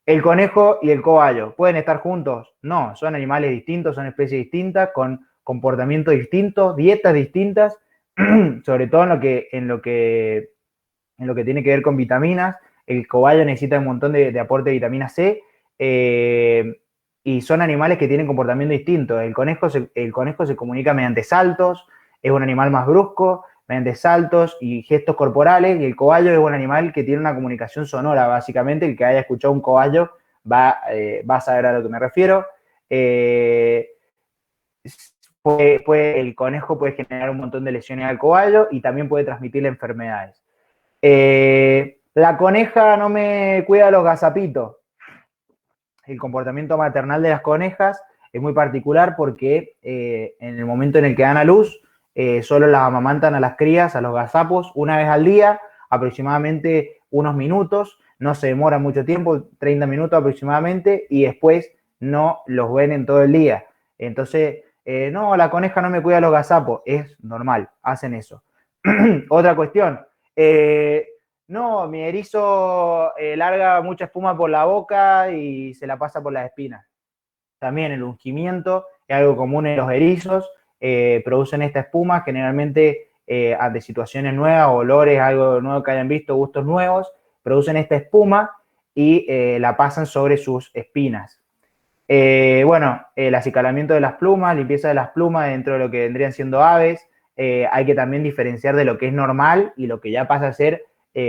¿El conejo y el cobayo pueden estar juntos? No, son animales distintos, son especies distintas, con comportamientos distintos, dietas distintas, sobre todo en lo que tiene que ver con vitaminas. El cobayo necesita un montón de aporte de vitamina C, y son animales que tienen comportamiento distinto. El conejo se comunica mediante saltos, es un animal más brusco, mediante saltos y gestos corporales, y el cobayo es un animal que tiene una comunicación sonora, básicamente. El que haya escuchado un cobayo va a saber a lo que me refiero. El conejo puede generar un montón de lesiones al cobayo y también puede transmitirle enfermedades. La coneja no me cuida los gazapitos. El comportamiento maternal de las conejas es muy particular porque en el momento en el que dan a luz, solo las amamantan a las crías, a los gazapos, una vez al día, aproximadamente unos minutos, no se demora mucho tiempo, 30 minutos aproximadamente, y después no los ven en todo el día. Entonces, no, la coneja no me cuida los gazapos, es normal, hacen eso. Otra cuestión, no, mi erizo larga mucha espuma por la boca y se la pasa por las espinas. También el ungimiento es algo común en los erizos, producen esta espuma generalmente ante situaciones nuevas, olores, algo nuevo que hayan visto, gustos nuevos, producen esta espuma y la pasan sobre sus espinas. El acicalamiento de las plumas, limpieza de las plumas dentro de lo que vendrían siendo aves. Hay que también diferenciar de lo que es normal y lo que ya pasa a ser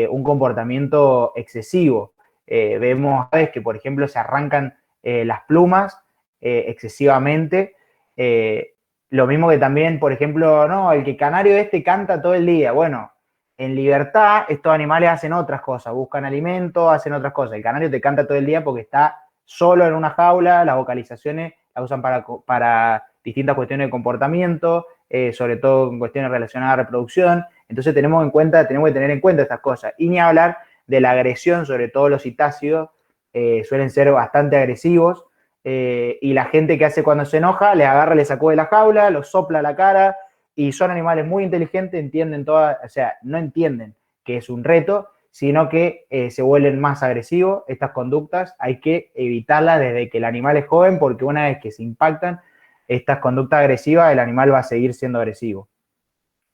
un comportamiento excesivo. Vemos aves que, por ejemplo, se arrancan las plumas excesivamente. Lo mismo que también, por ejemplo, no, el que canario canta todo el día. Bueno, en libertad estos animales hacen otras cosas, buscan alimento, hacen otras cosas. El canario te canta todo el día porque está solo en una jaula, las vocalizaciones las usan para distintas cuestiones de comportamiento, sobre todo en cuestiones relacionadas a reproducción. Entonces tenemos que tener en cuenta estas cosas. Y ni hablar de la agresión, sobre todo los citácidos, suelen ser bastante agresivos, y la gente que hace cuando se enoja, les agarra, les sacude de la jaula, los sopla a la cara, y son animales muy inteligentes, no entienden que es un reto, sino que se vuelven más agresivos. Estas conductas hay que evitarlas desde que el animal es joven, porque una vez que se impactan estas conductas agresivas, el animal va a seguir siendo agresivo.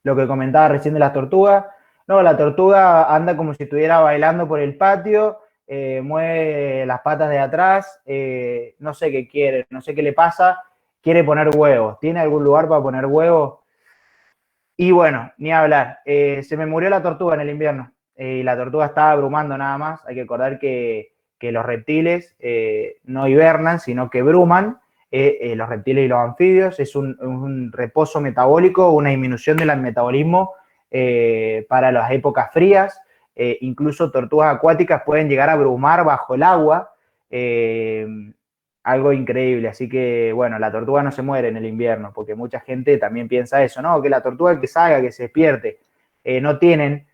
Lo que comentaba recién de las tortugas, no, la tortuga anda como si estuviera bailando por el patio, mueve las patas de atrás, no sé qué quiere, no sé qué le pasa, quiere poner huevos. ¿Tiene algún lugar para poner huevos? Y bueno, ni hablar, se me murió la tortuga en el invierno, y la tortuga estaba abrumando nada más. Hay que recordar que los reptiles no hibernan, sino que bruman. Los reptiles y los anfibios es un reposo metabólico, una disminución del metabolismo para las épocas frías. Incluso tortugas acuáticas pueden llegar a brumar bajo el agua. algo increíble. Así que, bueno, la tortuga no se muere en el invierno, porque mucha gente también piensa eso, ¿no? Que la tortuga que salga, que se despierte, no tienen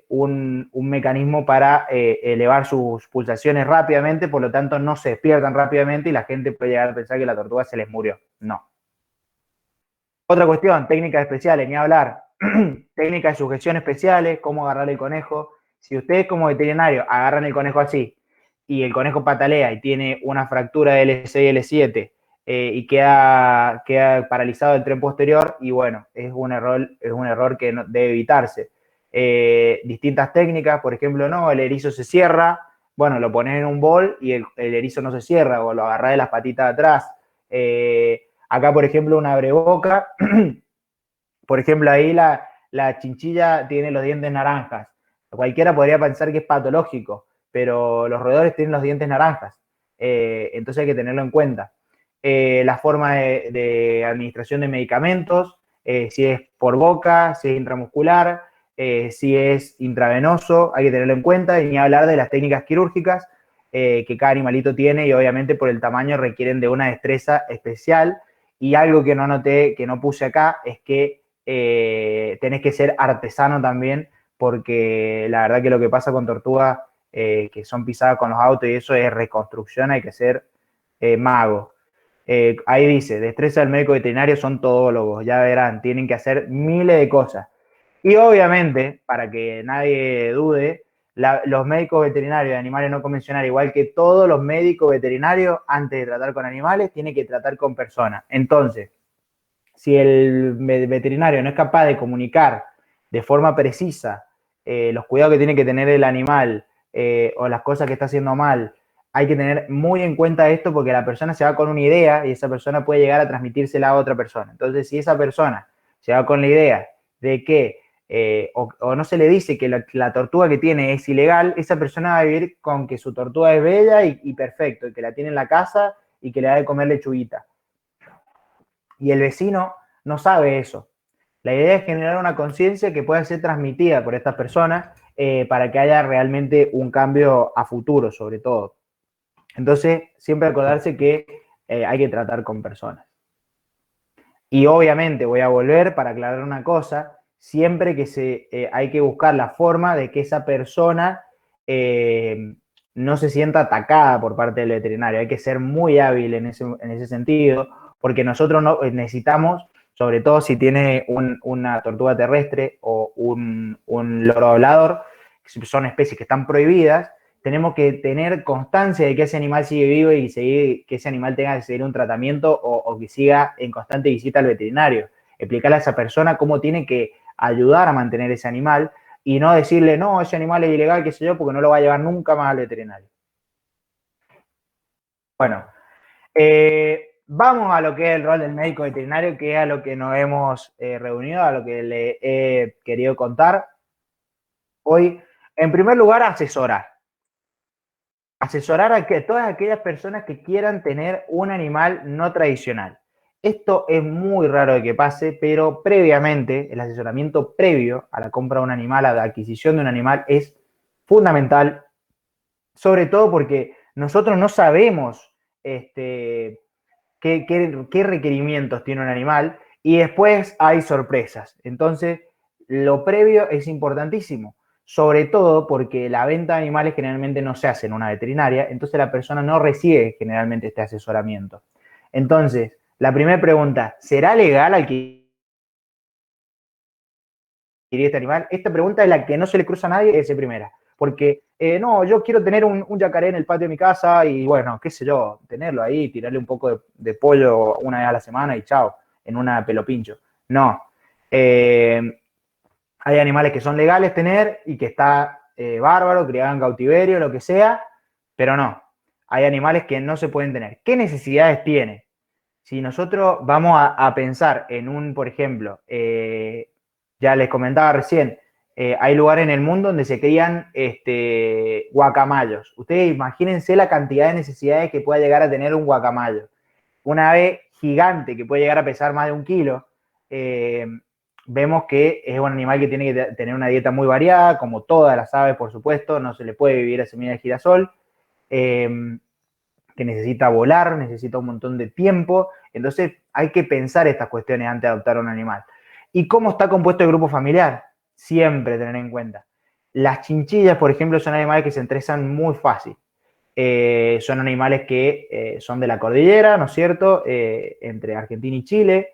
un mecanismo para elevar sus pulsaciones rápidamente, por lo tanto no se despiertan rápidamente y la gente puede llegar a pensar que la tortuga se les murió. No. Otra cuestión, técnicas especiales, ni hablar. Técnicas de sujeción especiales, cómo agarrar el conejo. Si ustedes como veterinario agarran el conejo así y el conejo patalea y tiene una fractura de L6 y L7 y queda paralizado el tren posterior, y bueno, es un error que no, debe evitarse. Distintas técnicas, por ejemplo, no, el erizo se cierra, bueno, lo pones en un bol y el erizo no se cierra, o lo agarrás de las patitas de atrás. Acá, por ejemplo, una abreboca, por ejemplo, ahí la chinchilla tiene los dientes naranjas. Cualquiera podría pensar que es patológico, pero los roedores tienen los dientes naranjas. Entonces hay que tenerlo en cuenta. La forma de administración de medicamentos, si es por boca, si es intramuscular, si es intravenoso, hay que tenerlo en cuenta, y ni hablar de las técnicas quirúrgicas que cada animalito tiene, y obviamente por el tamaño requieren de una destreza especial. Y algo que no noté, que no puse acá, es que tenés que ser artesano también, porque la verdad que lo que pasa con tortugas que son pisadas con los autos y eso es reconstrucción, hay que ser mago. Ahí dice, destreza del médico veterinario, son todólogos, ya verán, tienen que hacer miles de cosas. Y obviamente, para que nadie dude, los médicos veterinarios de animales no convencionales, igual que todos los médicos veterinarios, antes de tratar con animales, tienen que tratar con personas. Entonces, si el veterinario no es capaz de comunicar de forma precisa los cuidados que tiene que tener el animal o las cosas que está haciendo mal, hay que tener muy en cuenta esto, porque la persona se va con una idea y esa persona puede llegar a transmitírsela a otra persona. Entonces, si esa persona se va con la idea de que o no se le dice que la tortuga que tiene es ilegal, esa persona va a vivir con que su tortuga es bella y perfecto, y que la tiene en la casa y que le da de comer lechuguita. Y el vecino no sabe eso. La idea es generar una conciencia que pueda ser transmitida por estas personas para que haya realmente un cambio a futuro, sobre todo. Entonces, siempre acordarse que hay que tratar con personas. Y obviamente voy a volver para aclarar una cosa, siempre que hay que buscar la forma de que esa persona no se sienta atacada por parte del veterinario. Hay que ser muy hábil en ese sentido, porque nosotros necesitamos, sobre todo si tiene una tortuga terrestre o un loro hablador, que son especies que están prohibidas, tenemos que tener constancia de que ese animal sigue vivo y que ese animal tenga que seguir un tratamiento o que siga en constante visita al veterinario. Explicarle a esa persona cómo tiene que ayudar a mantener ese animal y no decirle, no, ese animal es ilegal, qué sé yo, porque no lo va a llevar nunca más al veterinario. Bueno, vamos a lo que es el rol del médico veterinario, que es a lo que nos hemos reunido, a lo que le he querido contar hoy. En primer lugar, asesorar a todas aquellas personas que quieran tener un animal no tradicional. Esto es muy raro de que pase, pero previamente, el asesoramiento previo a la compra de un animal, a la adquisición de un animal, es fundamental, sobre todo porque nosotros no sabemos qué requerimientos tiene un animal, y después hay sorpresas. Entonces, lo previo es importantísimo, sobre todo porque la venta de animales generalmente no se hace en una veterinaria, entonces la persona no recibe generalmente este asesoramiento. Entonces, la primera pregunta, ¿será legal adquirir este animal? Esta pregunta es la que no se le cruza a nadie, es la primera. Porque, no, yo quiero tener un yacaré en el patio de mi casa y, bueno, qué sé yo, tenerlo ahí, tirarle un poco de pollo una vez a la semana y chao, en una pelopincho. No. Hay animales que son legales tener y que está bárbaro, criado en cautiverio, lo que sea, pero no. Hay animales que no se pueden tener. ¿Qué necesidades tiene? Si nosotros vamos a pensar en por ejemplo, ya les comentaba recién, hay lugares en el mundo donde se crían guacamayos. Ustedes imagínense la cantidad de necesidades que pueda llegar a tener un guacamayo. Una ave gigante que puede llegar a pesar más de 1 kilo. Vemos que es un animal que tiene que tener una dieta muy variada, como todas las aves, por supuesto, no se le puede vivir a semilla de girasol. que necesita volar, necesita un montón de tiempo. Entonces hay que pensar estas cuestiones antes de adoptar un animal. ¿Y cómo está compuesto el grupo familiar? Siempre tener en cuenta. Las chinchillas, por ejemplo, son animales que se entresan muy fácil. Son animales que son de la cordillera, ¿no es cierto?, entre Argentina y Chile,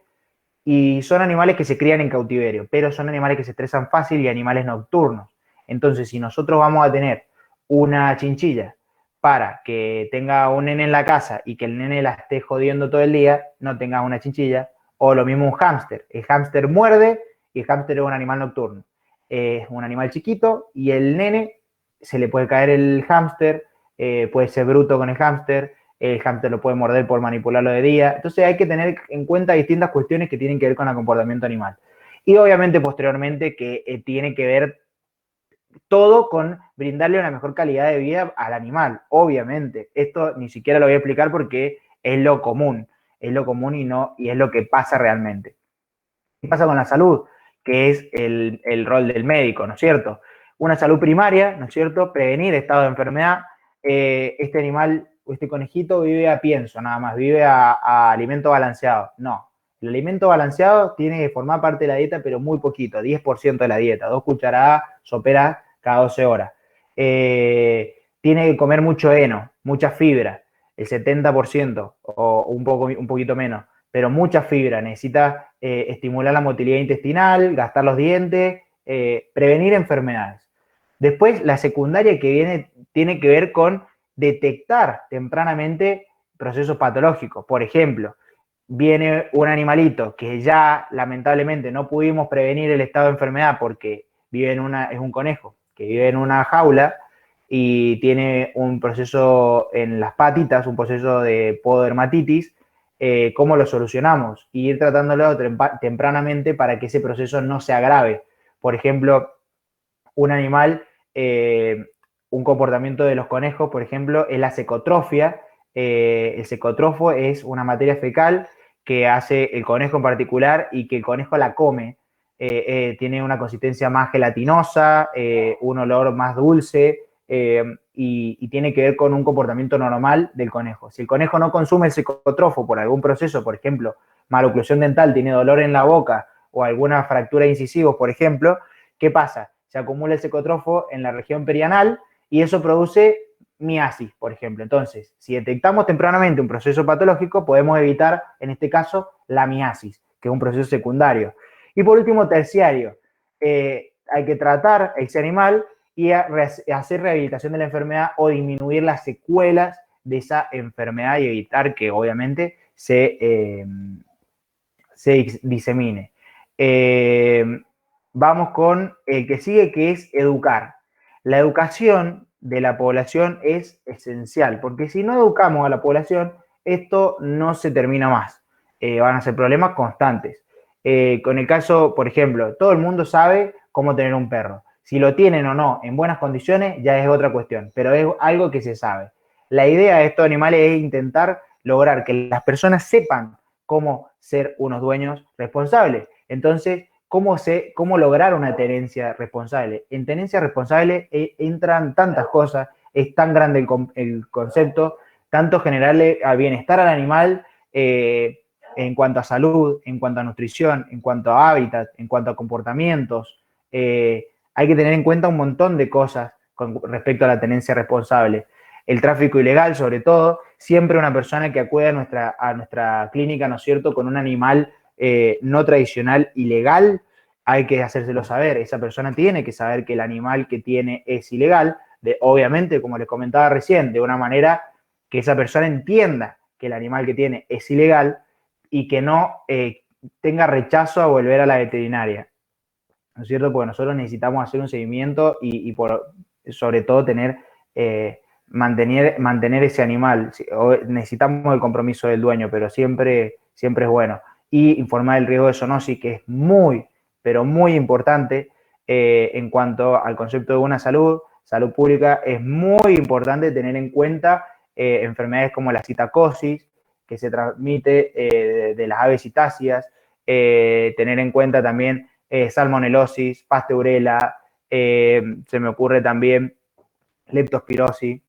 y son animales que se crían en cautiverio, pero son animales que se estresan fácil y animales nocturnos. Entonces, si nosotros vamos a tener una chinchilla para que tenga un nene en la casa y que el nene la esté jodiendo todo el día, no tenga una chinchilla, o lo mismo un hámster. El hámster muerde y el hámster es un animal nocturno. Es un animal chiquito y el nene se le puede caer el hámster, puede ser bruto con el hámster lo puede morder por manipularlo de día. Entonces hay que tener en cuenta distintas cuestiones que tienen que ver con el comportamiento animal. Y obviamente posteriormente que tiene que ver todo con brindarle una mejor calidad de vida al animal, obviamente. Esto ni siquiera lo voy a explicar porque es lo común y es lo que pasa realmente. ¿Qué pasa con la salud? Que es el rol del médico, ¿no es cierto? Una salud primaria, ¿no es cierto? Prevenir estado de enfermedad. Este animal, este conejito vive a pienso, nada más, vive a alimento balanceado. No, el alimento balanceado tiene que formar parte de la dieta, pero muy poquito, 10% de la dieta, 2 cucharadas soperas cada 12 horas. Tiene que comer mucho heno, mucha fibra, el 70% o un poquito menos, pero mucha fibra, necesita estimular la motilidad intestinal, gastar los dientes, prevenir enfermedades. Después, la secundaria que viene tiene que ver con detectar tempranamente procesos patológicos. Por ejemplo, viene un animalito que ya lamentablemente no pudimos prevenir el estado de enfermedad porque es un conejo que vive en una jaula y tiene un proceso en las patitas, un proceso de pododermatitis. ¿Cómo lo solucionamos? Y ir tratándolo tempranamente para que ese proceso no se agrave. Por ejemplo, un animal, un comportamiento de los conejos, por ejemplo, es la secotrofia. El secotrofo es una materia fecal que hace el conejo en particular y que el conejo la come. Tiene una consistencia más gelatinosa, un olor más dulce y tiene que ver con un comportamiento normal del conejo. Si el conejo no consume el secotrofo por algún proceso, por ejemplo, maloclusión dental, tiene dolor en la boca o alguna fractura de incisivos, por ejemplo, ¿qué pasa? Se acumula el secotrofo en la región perianal y eso produce miasis, por ejemplo. Entonces, si detectamos tempranamente un proceso patológico, podemos evitar, en este caso, la miasis, que es un proceso secundario. Y por último, terciario, hay que tratar ese animal y hacer rehabilitación de la enfermedad o disminuir las secuelas de esa enfermedad y evitar que, obviamente, se disemine. Vamos con el que sigue, que es educar. La educación de la población es esencial, porque si no educamos a la población, esto no se termina más. Van a ser problemas constantes. Con el caso, por ejemplo, todo el mundo sabe cómo tener un perro. Si lo tienen o no en buenas condiciones ya es otra cuestión, pero es algo que se sabe. La idea de estos animales es intentar lograr que las personas sepan cómo ser unos dueños responsables. Entonces, ¿cómo lograr una tenencia responsable? En tenencia responsable entran tantas cosas, es tan grande el concepto, tanto generarle al bienestar al animal en cuanto a salud, en cuanto a nutrición, en cuanto a hábitat, en cuanto a comportamientos. Hay que tener en cuenta un montón de cosas con respecto a la tenencia responsable. El tráfico ilegal, sobre todo, siempre una persona que acude a nuestra clínica, ¿no es cierto?, con un animal no tradicional ilegal, hay que hacérselo saber. Esa persona tiene que saber que el animal que tiene es ilegal, obviamente, como les comentaba recién, de una manera que esa persona entienda que el animal que tiene es ilegal y que no tenga rechazo a volver a la veterinaria, ¿no es cierto? Porque nosotros necesitamos hacer un seguimiento y sobre todo mantener ese animal. Necesitamos el compromiso del dueño, pero siempre es bueno. Y informar del riesgo de zoonosis, que es muy, pero muy importante en cuanto al concepto de una salud pública. Es muy importante tener en cuenta enfermedades como la citacosis, que se transmite de las aves citáceas, tener en cuenta también salmonelosis, pasteurela, se me ocurre también leptospirosis,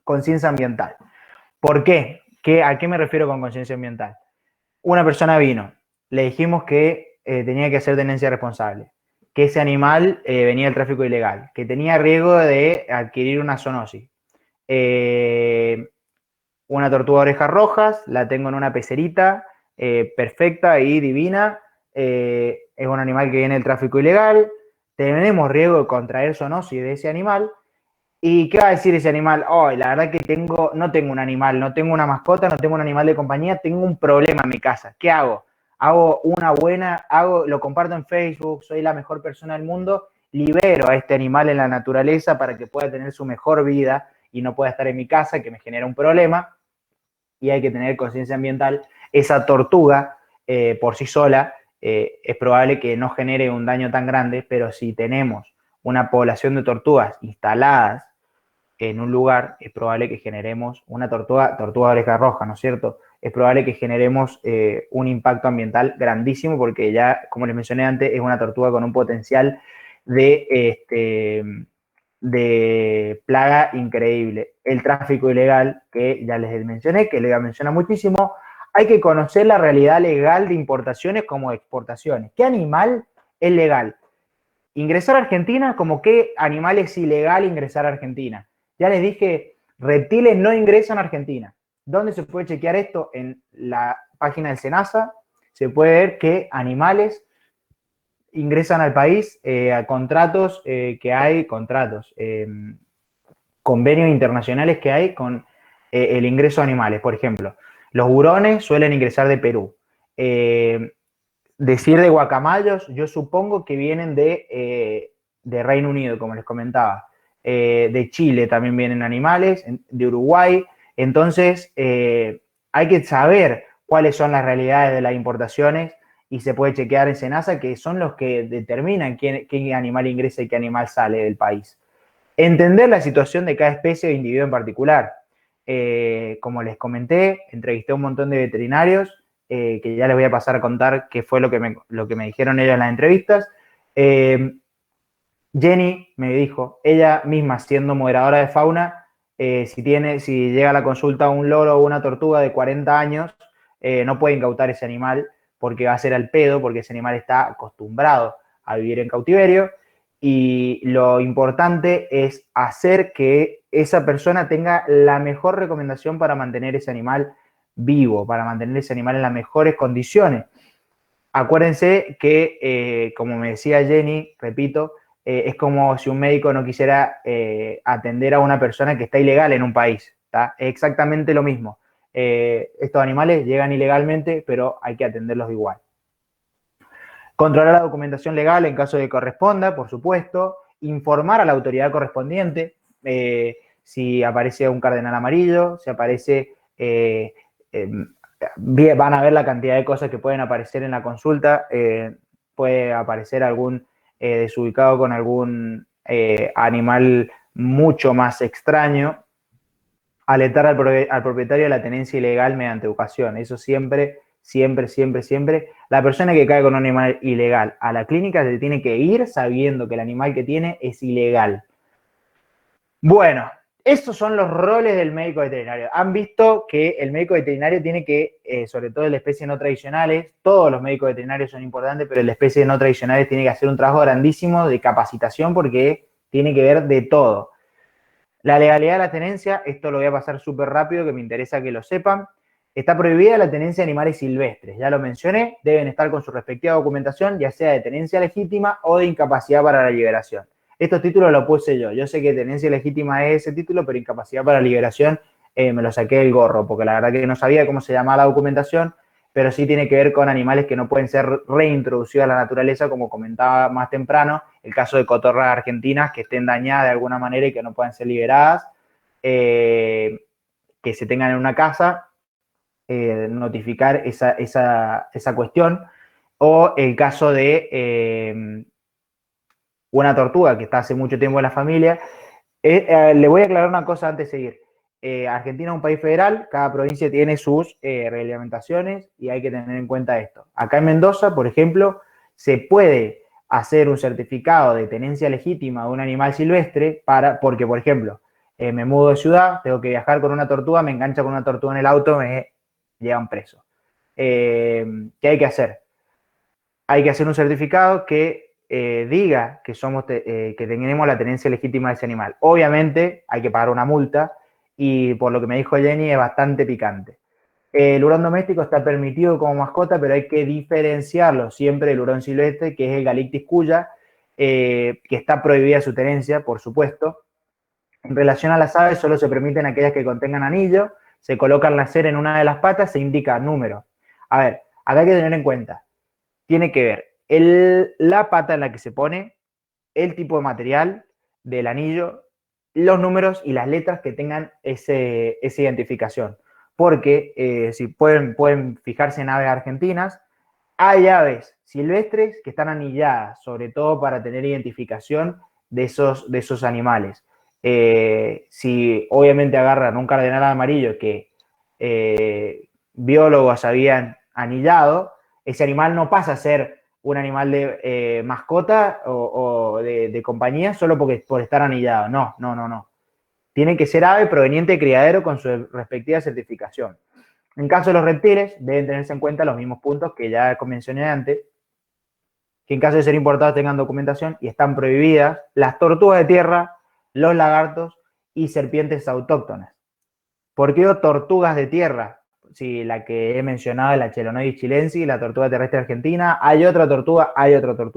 conciencia ambiental. ¿Por qué? ¿A qué me refiero con conciencia ambiental? Una persona vino, le dijimos que tenía que hacer tenencia responsable, que ese animal venía del tráfico ilegal, que tenía riesgo de adquirir una zoonosis. Una tortuga de orejas rojas, la tengo en una pecerita perfecta y divina, es un animal que viene del tráfico ilegal, tenemos riesgo de contraer zoonosis de ese animal. ¿Y qué va a decir ese animal? Oh, la verdad que no tengo un animal, no tengo una mascota, no tengo un animal de compañía, tengo un problema en mi casa. ¿Qué hago? Lo comparto en Facebook, soy la mejor persona del mundo, libero a este animal en la naturaleza para que pueda tener su mejor vida y no pueda estar en mi casa, que me genera un problema. Y hay que tener conciencia ambiental. Esa tortuga, por sí sola, es probable que no genere un daño tan grande, pero si tenemos una población de tortugas instaladas en un lugar, es probable que generemos una tortuga de oreja roja, ¿no es cierto? Es probable que generemos un impacto ambiental grandísimo porque ya, como les mencioné antes, es una tortuga con un potencial de plaga increíble. El tráfico ilegal, que ya les mencioné, que le menciona muchísimo, hay que conocer la realidad legal de importaciones como de exportaciones. ¿Qué animal es legal? Ingresar a Argentina, como qué animal es ilegal ingresar a Argentina. Ya les dije, reptiles no ingresan a Argentina. ¿Dónde se puede chequear esto? En la página del SENASA se puede ver qué animales ingresan al país a contratos convenios internacionales que hay con el ingreso de animales. Por ejemplo, los hurones suelen ingresar de Perú. Decir de guacamayos, yo supongo que vienen de Reino Unido, como les comentaba. De Chile también vienen animales, de Uruguay. Entonces, hay que saber cuáles son las realidades de las importaciones y se puede chequear en SENASA, que son los que determinan qué animal ingresa y qué animal sale del país. Entender la situación de cada especie o individuo en particular. Como les comenté, entrevisté a un montón de veterinarios, que ya les voy a pasar a contar qué fue lo que me dijeron ellos en las entrevistas. Jenny me dijo, ella misma siendo moderadora de fauna, si llega a la consulta un loro o una tortuga de 40 años, no puede incautar ese animal porque va a ser al pedo, porque ese animal está acostumbrado a vivir en cautiverio. Y lo importante es hacer que esa persona tenga la mejor recomendación para mantener ese animal vivo, para mantener ese animal en las mejores condiciones. Acuérdense que, como me decía Jenny, repito, es como si un médico no quisiera atender a una persona que está ilegal en un país. ¿Tá? Es exactamente lo mismo. Estos animales llegan ilegalmente, pero hay que atenderlos igual. Controlar la documentación legal en caso de que corresponda, por supuesto. Informar a la autoridad correspondiente si aparece un cardenal amarillo, si aparece... van a ver la cantidad de cosas que pueden aparecer en la consulta. Puede aparecer algún desubicado con algún animal mucho más extraño. Alertar al propietario de la tenencia ilegal mediante educación. Eso siempre. La persona que cae con un animal ilegal a la clínica se tiene que ir sabiendo que el animal que tiene es ilegal. Bueno, estos son los roles del médico veterinario. Han visto que el médico veterinario tiene que, sobre todo en las especies no tradicionales, todos los médicos veterinarios son importantes, pero en las especies no tradicionales tiene que hacer un trabajo grandísimo de capacitación porque tiene que ver de todo. La legalidad de la tenencia, esto lo voy a pasar súper rápido, que me interesa que lo sepan. Está prohibida la tenencia de animales silvestres, ya lo mencioné, deben estar con su respectiva documentación, ya sea de tenencia legítima o de incapacidad para la liberación. Estos títulos los puse yo sé que tenencia legítima es ese título, pero incapacidad para la liberación me lo saqué del gorro, porque la verdad que no sabía cómo se llamaba la documentación, pero sí tiene que ver con animales que no pueden ser reintroducidos a la naturaleza, como comentaba más temprano, el caso de cotorras argentinas que estén dañadas de alguna manera y que no puedan ser liberadas, que se tengan en una casa, notificar esa cuestión, o el caso de una tortuga que está hace mucho tiempo en la familia. Le voy a aclarar una cosa antes de seguir. Argentina es un país federal, cada provincia tiene sus reglamentaciones y hay que tener en cuenta esto. Acá en Mendoza, por ejemplo, se puede hacer un certificado de tenencia legítima de un animal silvestre porque, por ejemplo, me mudo de ciudad, tengo que viajar con una tortuga, me engancha con una tortuga en el auto, me llevan preso. ¿Qué hay que hacer? Hay que hacer un certificado que diga que que tenemos la tenencia legítima de ese animal. Obviamente hay que pagar una multa y por lo que me dijo Jenny es bastante picante. El hurón doméstico está permitido como mascota, pero hay que diferenciarlo siempre del hurón silvestre, que es el Galictis cuya, que está prohibida su tenencia, por supuesto. En relación a las aves, solo se permiten aquellas que contengan anillo, se colocan la cera en una de las patas, se indica número. A ver, acá hay que tener en cuenta, tiene que ver la pata en la que se pone, el tipo de material del anillo, los números y las letras que tengan esa identificación. Porque si pueden fijarse en aves argentinas, hay aves silvestres que están anilladas, sobre todo para tener identificación de esos animales. Si obviamente agarran un cardenal amarillo que biólogos habían anillado, ese animal no pasa a ser un animal de mascota o de compañía solo por estar anillado. No, no, no, no. Tiene que ser ave proveniente de criadero con su respectiva certificación. En caso de los reptiles, deben tenerse en cuenta los mismos puntos que ya mencioné antes, que en caso de ser importados tengan documentación y están prohibidas las tortugas de tierra, los lagartos y serpientes autóctonas. ¿Por qué tortugas de tierra? Sí, la que he mencionado es la Chelonoidis chilensis, la tortuga terrestre argentina. Hay otra tortuga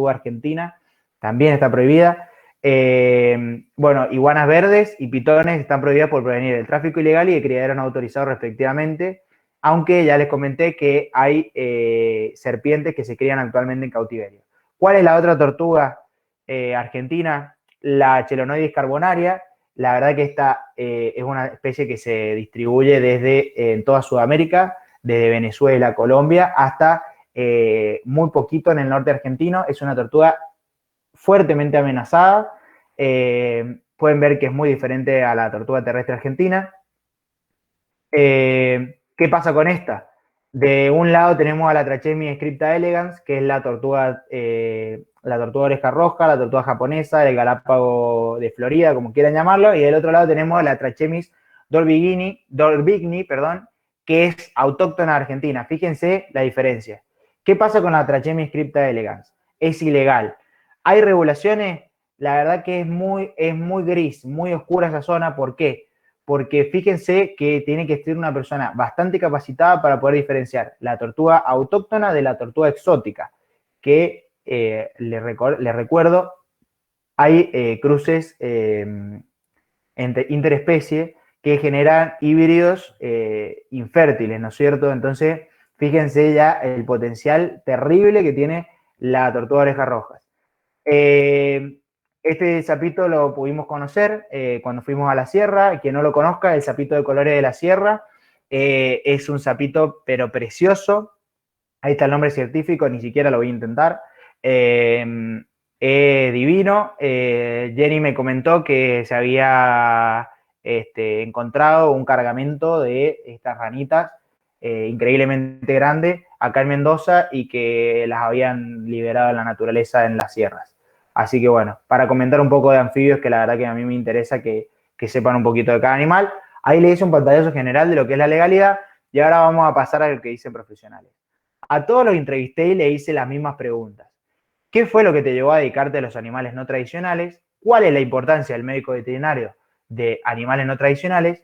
argentina, también está prohibida. Bueno, iguanas verdes y pitones están prohibidas por prevenir el tráfico ilegal y el criadero no autorizado respectivamente, aunque ya les comenté que hay serpientes que se crían actualmente en cautiverio. ¿Cuál es la otra tortuga argentina? La Chelonoidis carbonaria. La verdad que esta es una especie que se distribuye desde en toda Sudamérica, desde Venezuela, Colombia, hasta muy poquito en el norte argentino. Es una tortuga fuertemente amenazada. Pueden ver que es muy diferente a la tortuga terrestre argentina. ¿Qué pasa con esta? De un lado tenemos a la Trachemia scripta elegans, que es la tortuga oreja roja, la tortuga japonesa, el galápago de Florida, como quieran llamarlo, y del otro lado tenemos a la Trachemis dorbigni, que es autóctona argentina. Fíjense la diferencia. ¿Qué pasa con la Trachemia scripta elegans? Es ilegal. ¿Hay regulaciones? La verdad que es muy gris, muy oscura esa zona. ¿Por qué? Porque fíjense que tiene que ser una persona bastante capacitada para poder diferenciar la tortuga autóctona de la tortuga exótica, que les recuerdo, hay cruces interespecie que generan híbridos infértiles, ¿no es cierto? Entonces, fíjense ya el potencial terrible que tiene la tortuga orejas rojas. Este sapito lo pudimos conocer cuando fuimos a la sierra. Quien no lo conozca, el sapito de colores de la sierra es un sapito pero precioso. Ahí está el nombre científico, ni siquiera lo voy a intentar. Divino. Jenny me comentó que se había encontrado un cargamento de estas ranitas increíblemente grandes acá en Mendoza y que las habían liberado en la naturaleza en las sierras. Así que bueno, para comentar un poco de anfibios, que la verdad que a mí me interesa que sepan un poquito de cada animal. Ahí le hice un pantallazo general de lo que es la legalidad y ahora vamos a pasar a lo que dicen profesionales. A todos los entrevisté y le hice las mismas preguntas. ¿Qué fue lo que te llevó a dedicarte a los animales no tradicionales? ¿Cuál es la importancia del médico veterinario de animales no tradicionales?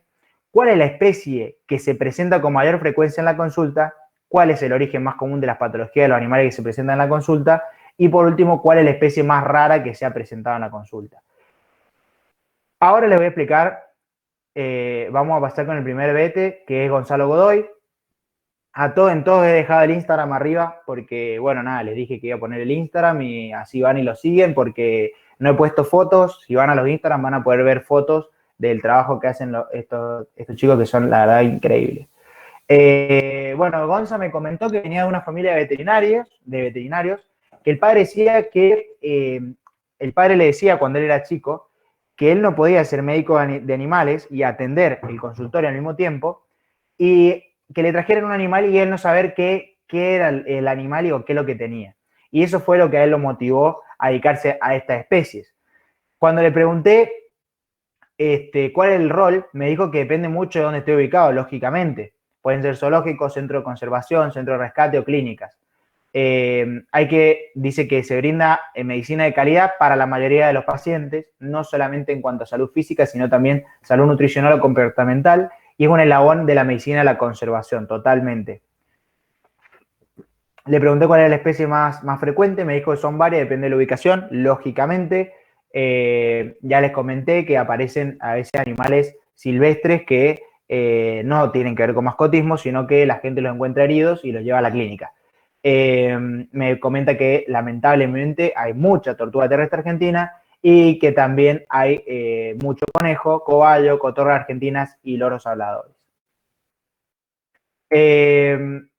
¿Cuál es la especie que se presenta con mayor frecuencia en la consulta? ¿Cuál es el origen más común de las patologías de los animales que se presentan en la consulta? Y por último, ¿cuál es la especie más rara que se ha presentado en la consulta? Ahora les voy a explicar, vamos a pasar con el primer vete, que es Gonzalo Godoy. En todos he dejado el Instagram arriba porque, bueno, nada, les dije que iba a poner el Instagram y así van y lo siguen porque no he puesto fotos. Si van a los Instagram van a poder ver fotos del trabajo que hacen estos chicos que son, la verdad, increíbles. Bueno, Gonza me comentó que venía de una familia de veterinarios, que el padre decía que, el padre le decía cuando él era chico, que él no podía ser médico de animales y atender el consultorio al mismo tiempo, y que le trajeran un animal y él no saber qué era el animal y o qué es lo que tenía. Y eso fue lo que a él lo motivó a dedicarse a estas especies. Cuando le pregunté ¿Cuál es el rol? Me dijo que depende mucho de dónde esté ubicado, lógicamente. Pueden ser zoológicos, centro de conservación, centro de rescate o clínicas. Dice que se brinda medicina de calidad para la mayoría de los pacientes, no solamente en cuanto a salud física, sino también salud nutricional o comportamental, y es un eslabón de la medicina de la conservación, totalmente. Le pregunté cuál era la especie más frecuente, me dijo que son varias, depende de la ubicación, lógicamente. Ya les comenté que aparecen a veces animales silvestres que no tienen que ver con mascotismo, sino que la gente los encuentra heridos y los lleva a la clínica. Me comenta que lamentablemente hay mucha tortuga terrestre argentina y que también hay mucho conejo, cobayo, cotorras argentinas y loros habladores. El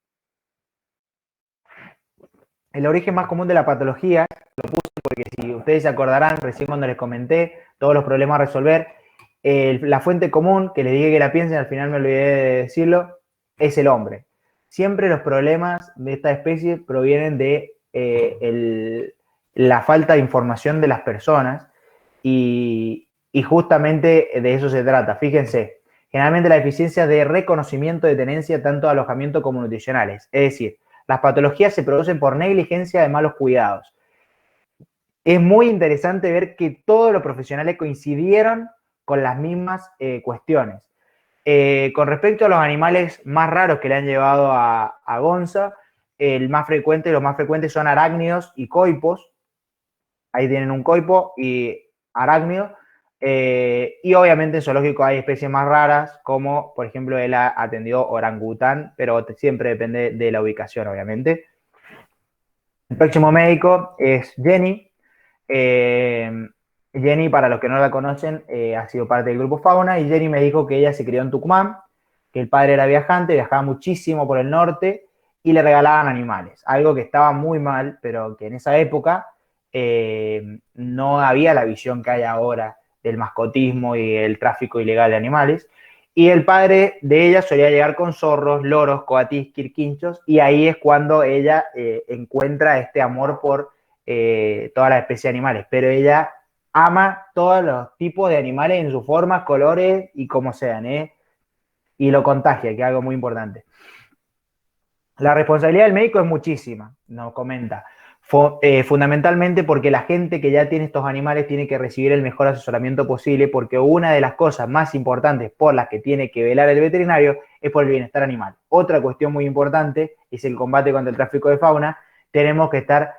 origen más común de la patología, lo puse porque si ustedes se acordarán, recién cuando les comenté todos los problemas a resolver, la fuente común, que les dije que la piensen, al final me olvidé de decirlo, es el hombre. Siempre los problemas de esta especie provienen de la falta de información de las personas y justamente de eso se trata. Fíjense, generalmente la deficiencia de reconocimiento de tenencia tanto de alojamiento como nutricionales. Es decir, las patologías se producen por negligencia de malos cuidados. Es muy interesante ver que todos los profesionales coincidieron con las mismas cuestiones. Con respecto a los animales más raros que le han llevado a Gonza, los más frecuentes son arácnidos y coipos. Ahí tienen un coipo y arácnido. Y obviamente en zoológico hay especies más raras, como por ejemplo él ha atendido orangután, pero siempre depende de la ubicación, obviamente. El próximo médico es Jenny. Jenny, para los que no la conocen, ha sido parte del grupo Fauna y Jenny me dijo que ella se crió en Tucumán, que el padre era viajante, viajaba muchísimo por el norte y le regalaban animales, algo que estaba muy mal, pero que en esa época no había la visión que hay ahora del mascotismo y el tráfico ilegal de animales. Y el padre de ella solía llegar con zorros, loros, coatís, quirquinchos, y ahí es cuando ella encuentra este amor por todas las especies de animales. Pero ella ama todos los tipos de animales en sus formas, colores y como sean, y lo contagia, que es algo muy importante. La responsabilidad del médico es muchísima, nos comenta. Fundamentalmente porque la gente que ya tiene estos animales tiene que recibir el mejor asesoramiento posible, porque una de las cosas más importantes por las que tiene que velar el veterinario es por el bienestar animal. Otra cuestión muy importante es el combate contra el tráfico de fauna. Tenemos que estar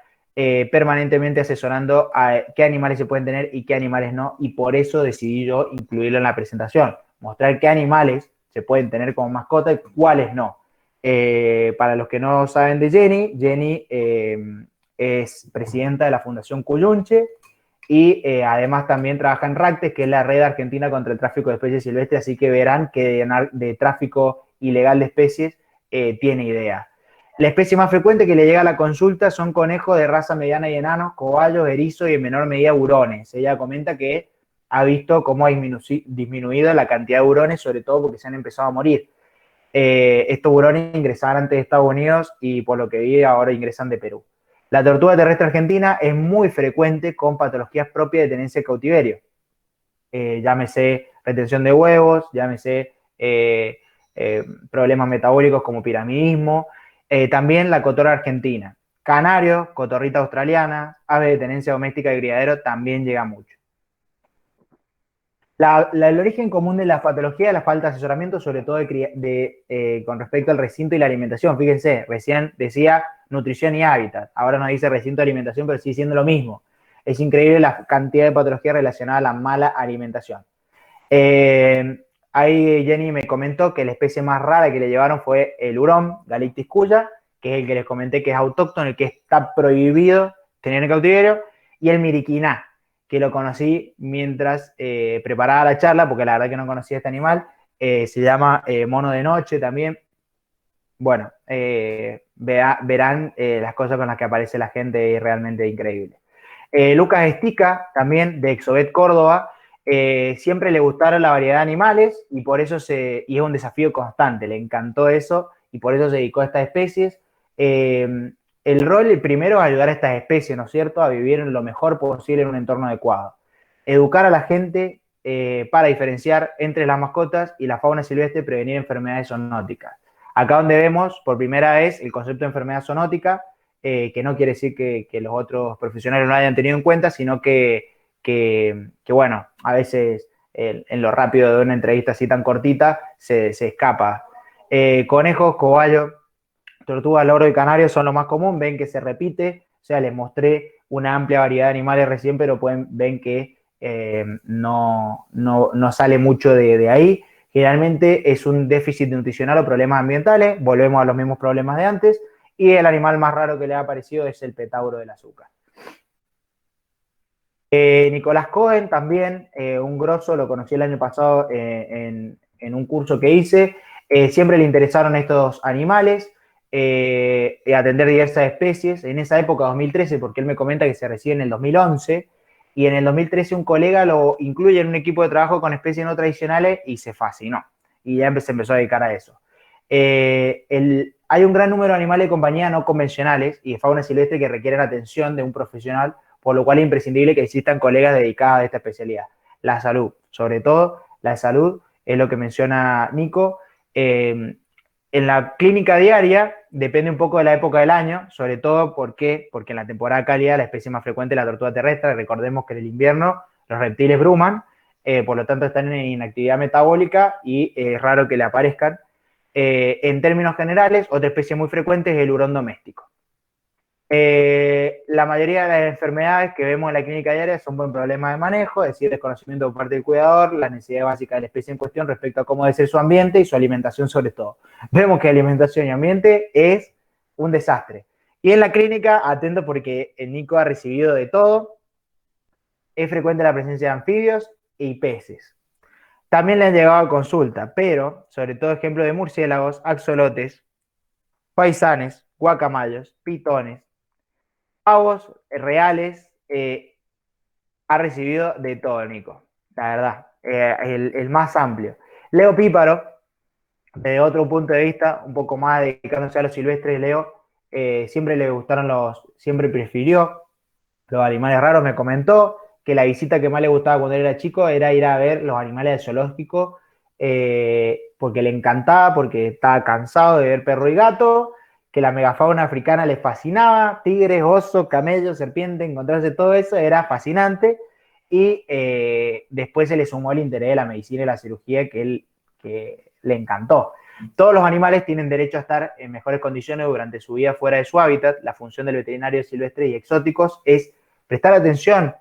permanentemente asesorando a qué animales se pueden tener y qué animales no, y por eso decidí yo incluirlo en la presentación, mostrar qué animales se pueden tener como mascota y cuáles no. Para los que no saben de Jenny, Jenny es presidenta de la Fundación Cuyunche y además también trabaja en RACTES, que es la red argentina contra el tráfico de especies silvestres, así que verán que de tráfico ilegal de especies tiene idea. La especie más frecuente que le llega a la consulta son conejos de raza mediana y enanos, cobayos, erizos y en menor medida hurones. Ella comenta que ha visto cómo ha disminuido la cantidad de hurones, sobre todo porque se han empezado a morir. Estos hurones ingresaban antes de Estados Unidos y por lo que vi ahora ingresan de Perú. La tortuga terrestre argentina es muy frecuente con patologías propias de tenencia de cautiverio. Llámese retención de huevos, llámese problemas metabólicos como piramidismo. También la cotorra argentina. Canarios, cotorrita australiana, ave de tenencia doméstica y criadero también llega mucho. El origen común de la patología es la falta de asesoramiento, sobre todo con respecto al recinto y la alimentación. Fíjense, recién decía nutrición y hábitat, ahora nos dice recinto y alimentación, pero sigue siendo lo mismo. Es increíble la cantidad de patologías relacionadas a la mala alimentación. Ahí Jenny me comentó que la especie más rara que le llevaron fue el hurón, Galictis cuya, que es el que les comenté que es autóctono, el que está prohibido tener en cautiverio, y el miriquiná, que lo conocí mientras preparaba la charla, porque la verdad que no conocía este animal. Se llama mono de noche también. Bueno, verán las cosas con las que aparece la gente, es realmente increíble. Lucas Estica, también de Exovet Córdoba, siempre le gustaron la variedad de animales y por eso y es un desafío constante, le encantó eso y por eso se dedicó a estas especies. El rol primero es ayudar a estas especies, ¿no es cierto?, a vivir lo mejor posible en un entorno adecuado. Educar a la gente para diferenciar entre las mascotas y la fauna silvestre y prevenir enfermedades zoonóticas. Acá donde vemos por primera vez el concepto de enfermedad zoonótica, que no quiere decir que los otros profesionales no lo hayan tenido en cuenta, sino que bueno, a veces en lo rápido de una entrevista así tan cortita se escapa. Conejos, cobayos, tortugas, loro y canario son lo más común, ven que se repite, o sea, les mostré una amplia variedad de animales recién, pero ven que no sale mucho de ahí. Generalmente es un déficit nutricional o problemas ambientales, volvemos a los mismos problemas de antes, y el animal más raro que le ha aparecido es el petauro del azúcar. Nicolás Cohen también, un grosso, lo conocí el año pasado en un curso que hice. Siempre le interesaron estos animales, atender diversas especies. En esa época, 2013, porque él me comenta que se recibe en el 2011, y en el 2013 un colega lo incluye en un equipo de trabajo con especies no tradicionales y se fascinó. Y ya se empezó a dedicar a eso. Hay un gran número de animales de compañía no convencionales y de fauna silvestre que requieren atención de un profesional, por lo cual es imprescindible que existan colegas dedicados a esta especialidad. La salud, sobre todo la salud, es lo que menciona Nico. En la clínica diaria depende un poco de la época del año, sobre todo porque en la temporada cálida la especie más frecuente es la tortuga terrestre. Recordemos que en el invierno los reptiles bruman, por lo tanto están en inactividad metabólica y es raro que le aparezcan. En términos generales, otra especie muy frecuente es el hurón doméstico. La mayoría de las enfermedades que vemos en la clínica diaria son buen problema de manejo, es decir, desconocimiento por parte del cuidador, las necesidades básicas de la especie en cuestión respecto a cómo debe ser su ambiente y su alimentación sobre todo. Vemos que alimentación y ambiente es un desastre. Y en la clínica, atento porque el Nico ha recibido de todo, es frecuente la presencia de anfibios y peces. También le han llegado a consulta, pero sobre todo ejemplo de murciélagos, axolotes, faisanes, guacamayos, pitones, pavos reales, ha recibido de todo, Nico. La verdad, el más amplio. Leo Píparo, desde otro punto de vista, un poco más dedicándose a los silvestres, Leo, siempre prefirió los animales raros. Me comentó que la visita que más le gustaba cuando era chico era ir a ver los animales del zoológico, porque le encantaba, porque estaba cansado de ver perro y gato, que la megafauna africana les fascinaba, tigres, osos, camellos, serpientes, encontrarse todo eso era fascinante, y después se le sumó el interés de la medicina y la cirugía que le encantó. Todos los animales tienen derecho a estar en mejores condiciones durante su vida fuera de su hábitat. La función del veterinario silvestre y exóticos es prestar atención,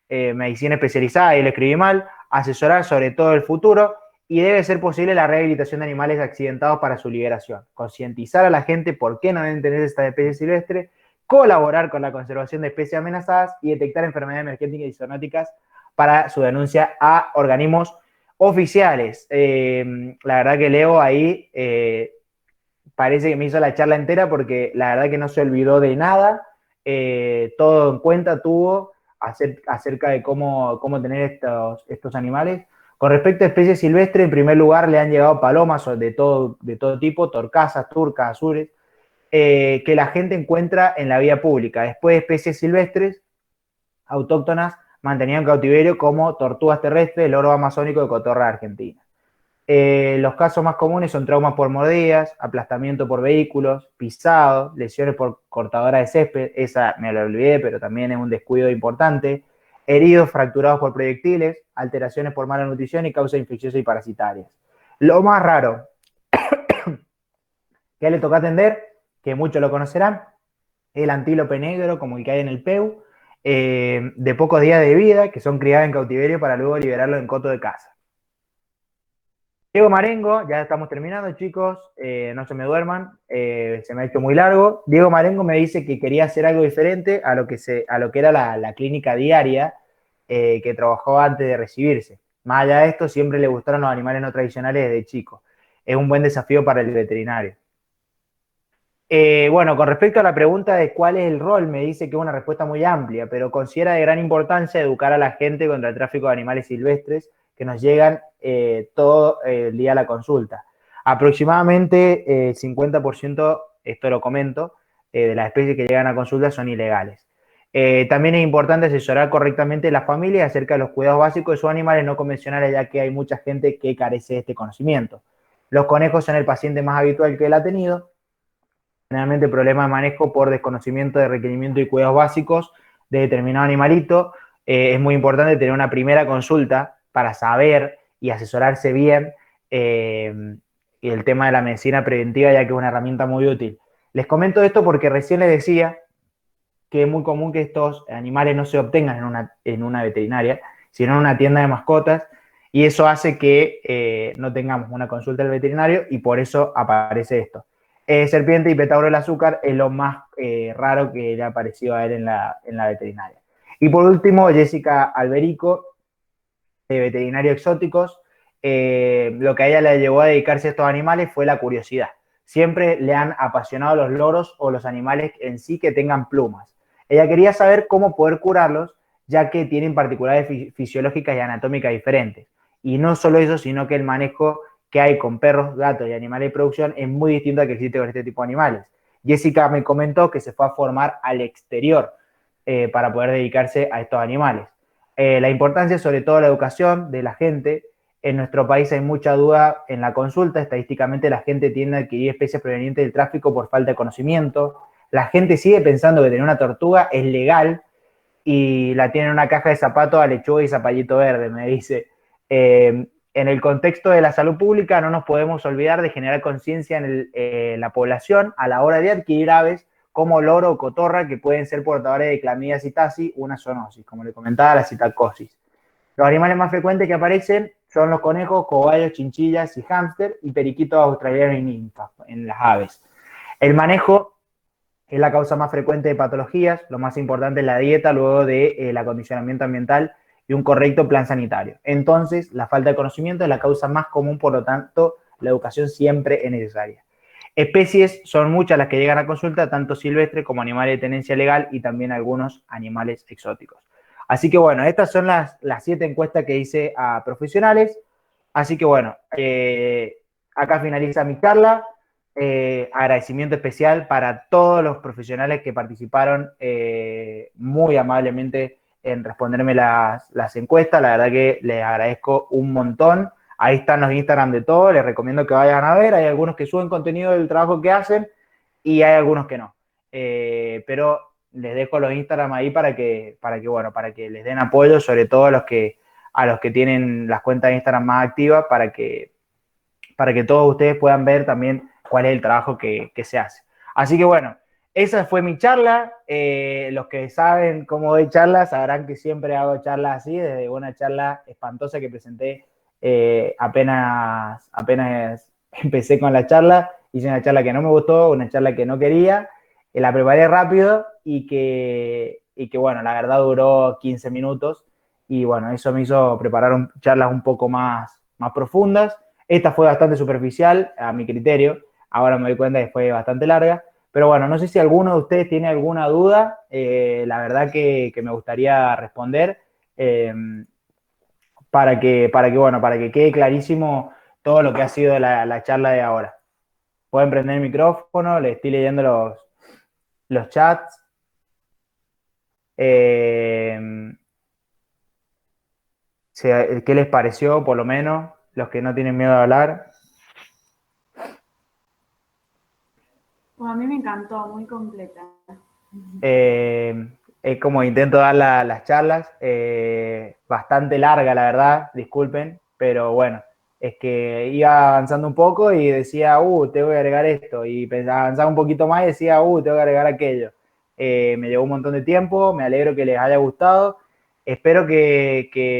medicina especializada, y lo escribí mal, asesorar sobre todo el futuro, y debe ser posible la rehabilitación de animales accidentados para su liberación, concientizar a la gente por qué no deben tener esta especie silvestre, colaborar con la conservación de especies amenazadas y detectar enfermedades emergentes y zoonóticas para su denuncia a organismos oficiales. La verdad que Leo ahí parece que me hizo la charla entera porque la verdad que no se olvidó de nada, todo en cuenta tuvo acerca de cómo tener estos animales. Con respecto a especies silvestres, en primer lugar le han llegado palomas de todo tipo, torcasas, turcas, azures, que la gente encuentra en la vía pública. Después, especies silvestres autóctonas mantenidas en cautiverio como tortugas terrestres, loro amazónico y cotorra argentina. Los casos más comunes son traumas por mordidas, aplastamiento por vehículos, pisados, lesiones por cortadora de césped, esa me la olvidé, pero también es un descuido importante, heridos fracturados por proyectiles, alteraciones por mala nutrición y causas infecciosas y parasitarias. Lo más raro que le toca atender, que muchos lo conocerán, el antílope negro, como el que hay en el PEU, de pocos días de vida, que son criados en cautiverio para luego liberarlos en coto de caza. Diego Marengo, ya estamos terminando, chicos, no se me duerman, se me ha hecho muy largo. Diego Marengo me dice que quería hacer algo diferente a lo que era la clínica diaria que trabajó antes de recibirse. Más allá de esto, siempre le gustaron los animales no tradicionales desde chico. Es un buen desafío para el veterinario. Bueno, con respecto a la pregunta de cuál es el rol, me dice que es una respuesta muy amplia, pero considera de gran importancia educar a la gente contra el tráfico de animales silvestres que nos llegan todo el día a la consulta. Aproximadamente 50%, esto lo comento, de las especies que llegan a consulta son ilegales. También es importante asesorar correctamente a las familias acerca de los cuidados básicos de sus animales no convencionales, ya que hay mucha gente que carece de este conocimiento. Los conejos son el paciente más habitual que él ha tenido, generalmente problemas de manejo por desconocimiento de requerimientos y cuidados básicos de determinado animalito. Es muy importante tener una primera consulta para saber y asesorarse bien el tema de la medicina preventiva, ya que es una herramienta muy útil. Les comento esto porque recién les decía que es muy común que estos animales no se obtengan en una veterinaria, sino en una tienda de mascotas, y eso hace que no tengamos una consulta del veterinario y por eso aparece esto. Serpiente y petauro del azúcar es lo más raro que le ha aparecido a él en la veterinaria. Y por último, Jessica Alberico, de Veterinario Exóticos, lo que a ella le llevó a dedicarse a estos animales fue la curiosidad. Siempre le han apasionado los loros o los animales en sí que tengan plumas. Ella quería saber cómo poder curarlos, ya que tienen particularidades fisiológicas y anatómicas diferentes. Y no solo eso, sino que el manejo que hay con perros, gatos y animales de producción es muy distinto al que existe con este tipo de animales. Jessica me comentó que se fue a formar al exterior para poder dedicarse a estos animales. La importancia, sobre todo, de la educación de la gente. En nuestro país hay mucha duda en la consulta. Estadísticamente, la gente tiende a adquirir especies provenientes del tráfico por falta de conocimiento. La gente sigue pensando que tener una tortuga es legal y la tiene en una caja de zapatos a lechuga y zapallito verde, me dice. En el contexto de la salud pública no nos podemos olvidar de generar conciencia en la población a la hora de adquirir aves como loro o cotorra, que pueden ser portadores de clamidia citasi, una zoonosis, como le comentaba, la citacosis. Los animales más frecuentes que aparecen son los conejos, cobayos, chinchillas y hámster, y periquitos australianos y ninfas en las aves. El manejo es la causa más frecuente de patologías. Lo más importante es la dieta, luego del acondicionamiento ambiental y un correcto plan sanitario. Entonces, la falta de conocimiento es la causa más común, por lo tanto, la educación siempre es necesaria. Especies son muchas las que llegan a consulta, tanto silvestres como animales de tenencia legal y también algunos animales exóticos. Así que bueno, estas son las 7 encuestas que hice a profesionales. Así que bueno, acá finaliza mi charla. Agradecimiento especial para todos los profesionales que participaron muy amablemente en responderme las encuestas. La verdad que les agradezco un montón. Ahí están los Instagram de todos, les recomiendo que vayan a ver. Hay algunos que suben contenido del trabajo que hacen y hay algunos que no. Pero les dejo los Instagram ahí para que les den apoyo, sobre todo a los que tienen las cuentas de Instagram más activas, para que todos ustedes puedan ver también cuál es el trabajo que se hace. Así que bueno, esa fue mi charla. Los que saben cómo doy charlas sabrán que siempre hago charlas así, desde una charla espantosa que presenté apenas empecé con la charla. Hice una charla que no me gustó, una charla que no quería, la preparé rápido y que bueno, la verdad duró 15 minutos y bueno, eso me hizo preparar charlas un poco más profundas. Esta fue bastante superficial a mi criterio, ahora me doy cuenta que fue bastante larga, pero bueno, no sé si alguno de ustedes tiene alguna duda, la verdad que me gustaría responder para que quede clarísimo todo lo que ha sido la charla de ahora. Pueden prender el micrófono, les estoy leyendo los chats. ¿Qué les pareció, por lo menos, los que no tienen miedo de hablar? Bueno, a mí me encantó, muy completa. Es como intento dar las charlas, bastante larga, la verdad, disculpen, pero bueno, es que iba avanzando un poco y decía, tengo que agregar esto, y avanzaba un poquito más y decía, tengo que agregar aquello. Me llevó un montón de tiempo, me alegro que les haya gustado, espero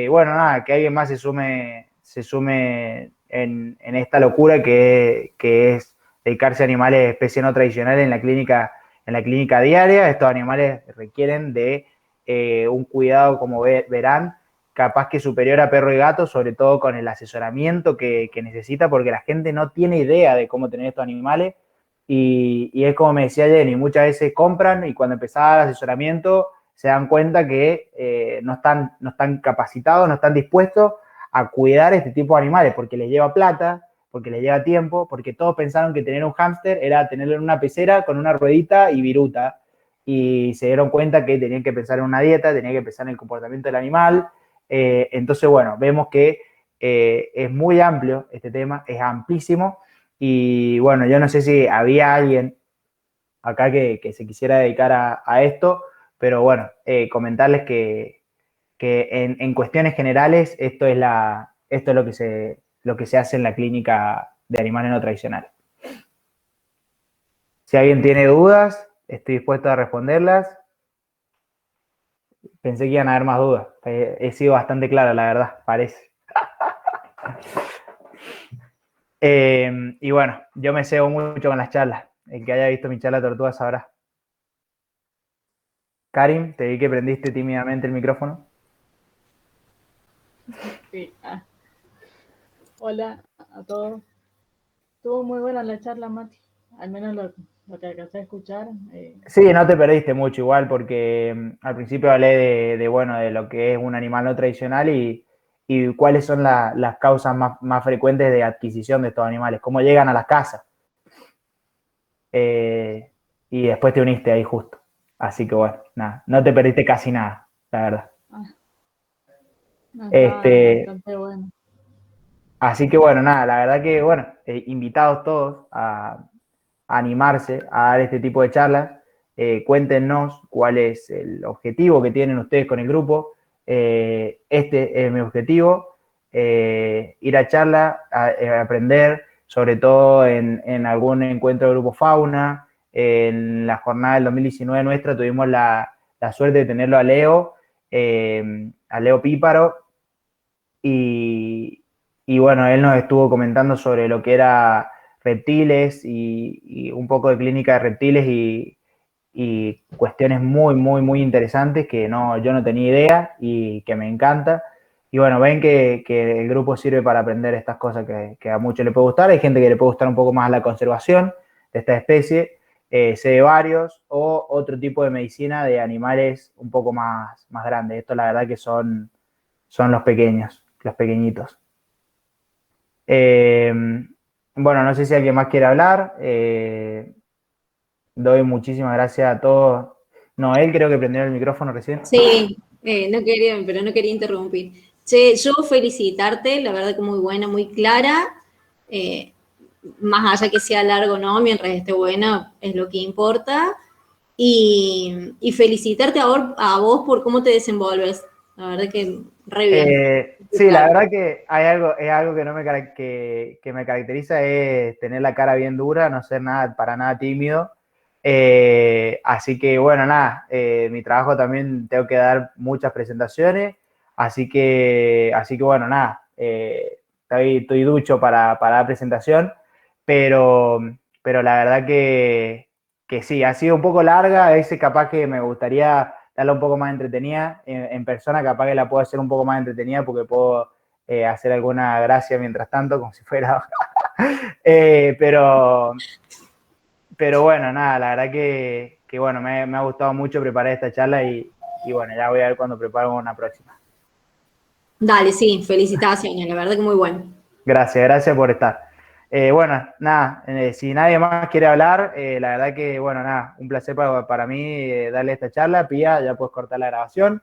bueno, nada, que alguien más se sume en esta locura que es dedicarse a animales de especie no tradicional en la clínica diaria. Estos animales requieren de un cuidado, como verán, capaz que superior a perro y gato, sobre todo con el asesoramiento que necesita, porque la gente no tiene idea de cómo tener estos animales. Y es como me decía Jenny, muchas veces compran y cuando empezaba el asesoramiento se dan cuenta que no están capacitados, no están dispuestos a cuidar este tipo de animales, porque les lleva plata, porque les lleva tiempo, porque todos pensaron que tener un hámster era tenerlo en una pecera con una ruedita y viruta. y se dieron cuenta que tenían que pensar en una dieta, tenían que pensar en el comportamiento del animal. Entonces, bueno, vemos que es muy amplio este tema, es amplísimo. Y bueno, yo no sé si había alguien acá que se quisiera dedicar a esto, pero bueno, comentarles que en cuestiones generales esto es lo que se hace en la clínica de animales no tradicionales. Si alguien tiene dudas, estoy dispuesto a responderlas. Pensé que iban a haber más dudas. He sido bastante claro, la verdad, parece. Y bueno, yo me cebo mucho con las charlas. El que haya visto mi charla de tortugas sabrá. Karim, te vi que prendiste tímidamente el micrófono. Sí. Hola a todos. Estuvo muy buena la charla, Mati. Al menos lo que alcancé a escuchar. Sí, no te perdiste mucho igual, porque al principio hablé bueno, de lo que es un animal no tradicional y cuáles son las causas más frecuentes de adquisición de estos animales, cómo llegan a las casas. Y después te uniste ahí justo. Así que bueno, nada, no te perdiste casi nada, la verdad. No, estaba Este, bastante bueno. Así que bueno, nada, la verdad que bueno, invitados todos a animarse a dar este tipo de charlas. Cuéntenos cuál es el objetivo que tienen ustedes con el grupo. Este es mi objetivo, ir a charla, aprender, sobre todo en algún encuentro de grupo fauna. En la jornada del 2019 nuestra tuvimos la suerte de tenerlo a Leo Píparo, y bueno, él nos estuvo comentando sobre lo que era reptiles y un poco de clínica de reptiles y cuestiones muy, muy, muy interesantes que yo no tenía idea y que me encanta. Y bueno, ven que el grupo sirve para aprender estas cosas que a muchos les puede gustar. Hay gente que le puede gustar un poco más la conservación de esta especie, sé de varios, o otro tipo de medicina de animales un poco más grandes. Esto la verdad que son los pequeños, los pequeñitos. Bueno, no sé si alguien más quiere hablar. Doy muchísimas gracias a todos. Noel creo que prendió el micrófono recién. Sí, pero no quería interrumpir. Che, yo felicitarte, la verdad que muy buena, muy clara. eh, Más allá que sea largo o no, mientras esté buena, es lo que importa. Y felicitarte a vos por cómo te desenvolves. La verdad que re bien. Sí, la verdad que es algo que que me caracteriza, es tener la cara bien dura, no ser para nada tímido. Así que bueno, nada, mi trabajo también tengo que dar muchas presentaciones, así que bueno, nada, estoy ducho para dar presentación, pero, pero la verdad que sí, ha sido un poco larga, a veces capaz que me gustaría darla un poco más entretenida. En persona capaz que la puedo hacer un poco más entretenida porque puedo hacer alguna gracia mientras tanto, como si fuera... pero, pero bueno, nada, la verdad que bueno, me ha gustado mucho preparar esta charla y bueno, ya voy a ver cuando preparo una próxima. Dale, sí, felicitaciones, la verdad que muy bueno. Gracias por estar. Bueno, nada, si nadie más quiere hablar, la verdad que, bueno, nada, un placer para mí darle esta charla. Pía, ya puedes cortar la grabación.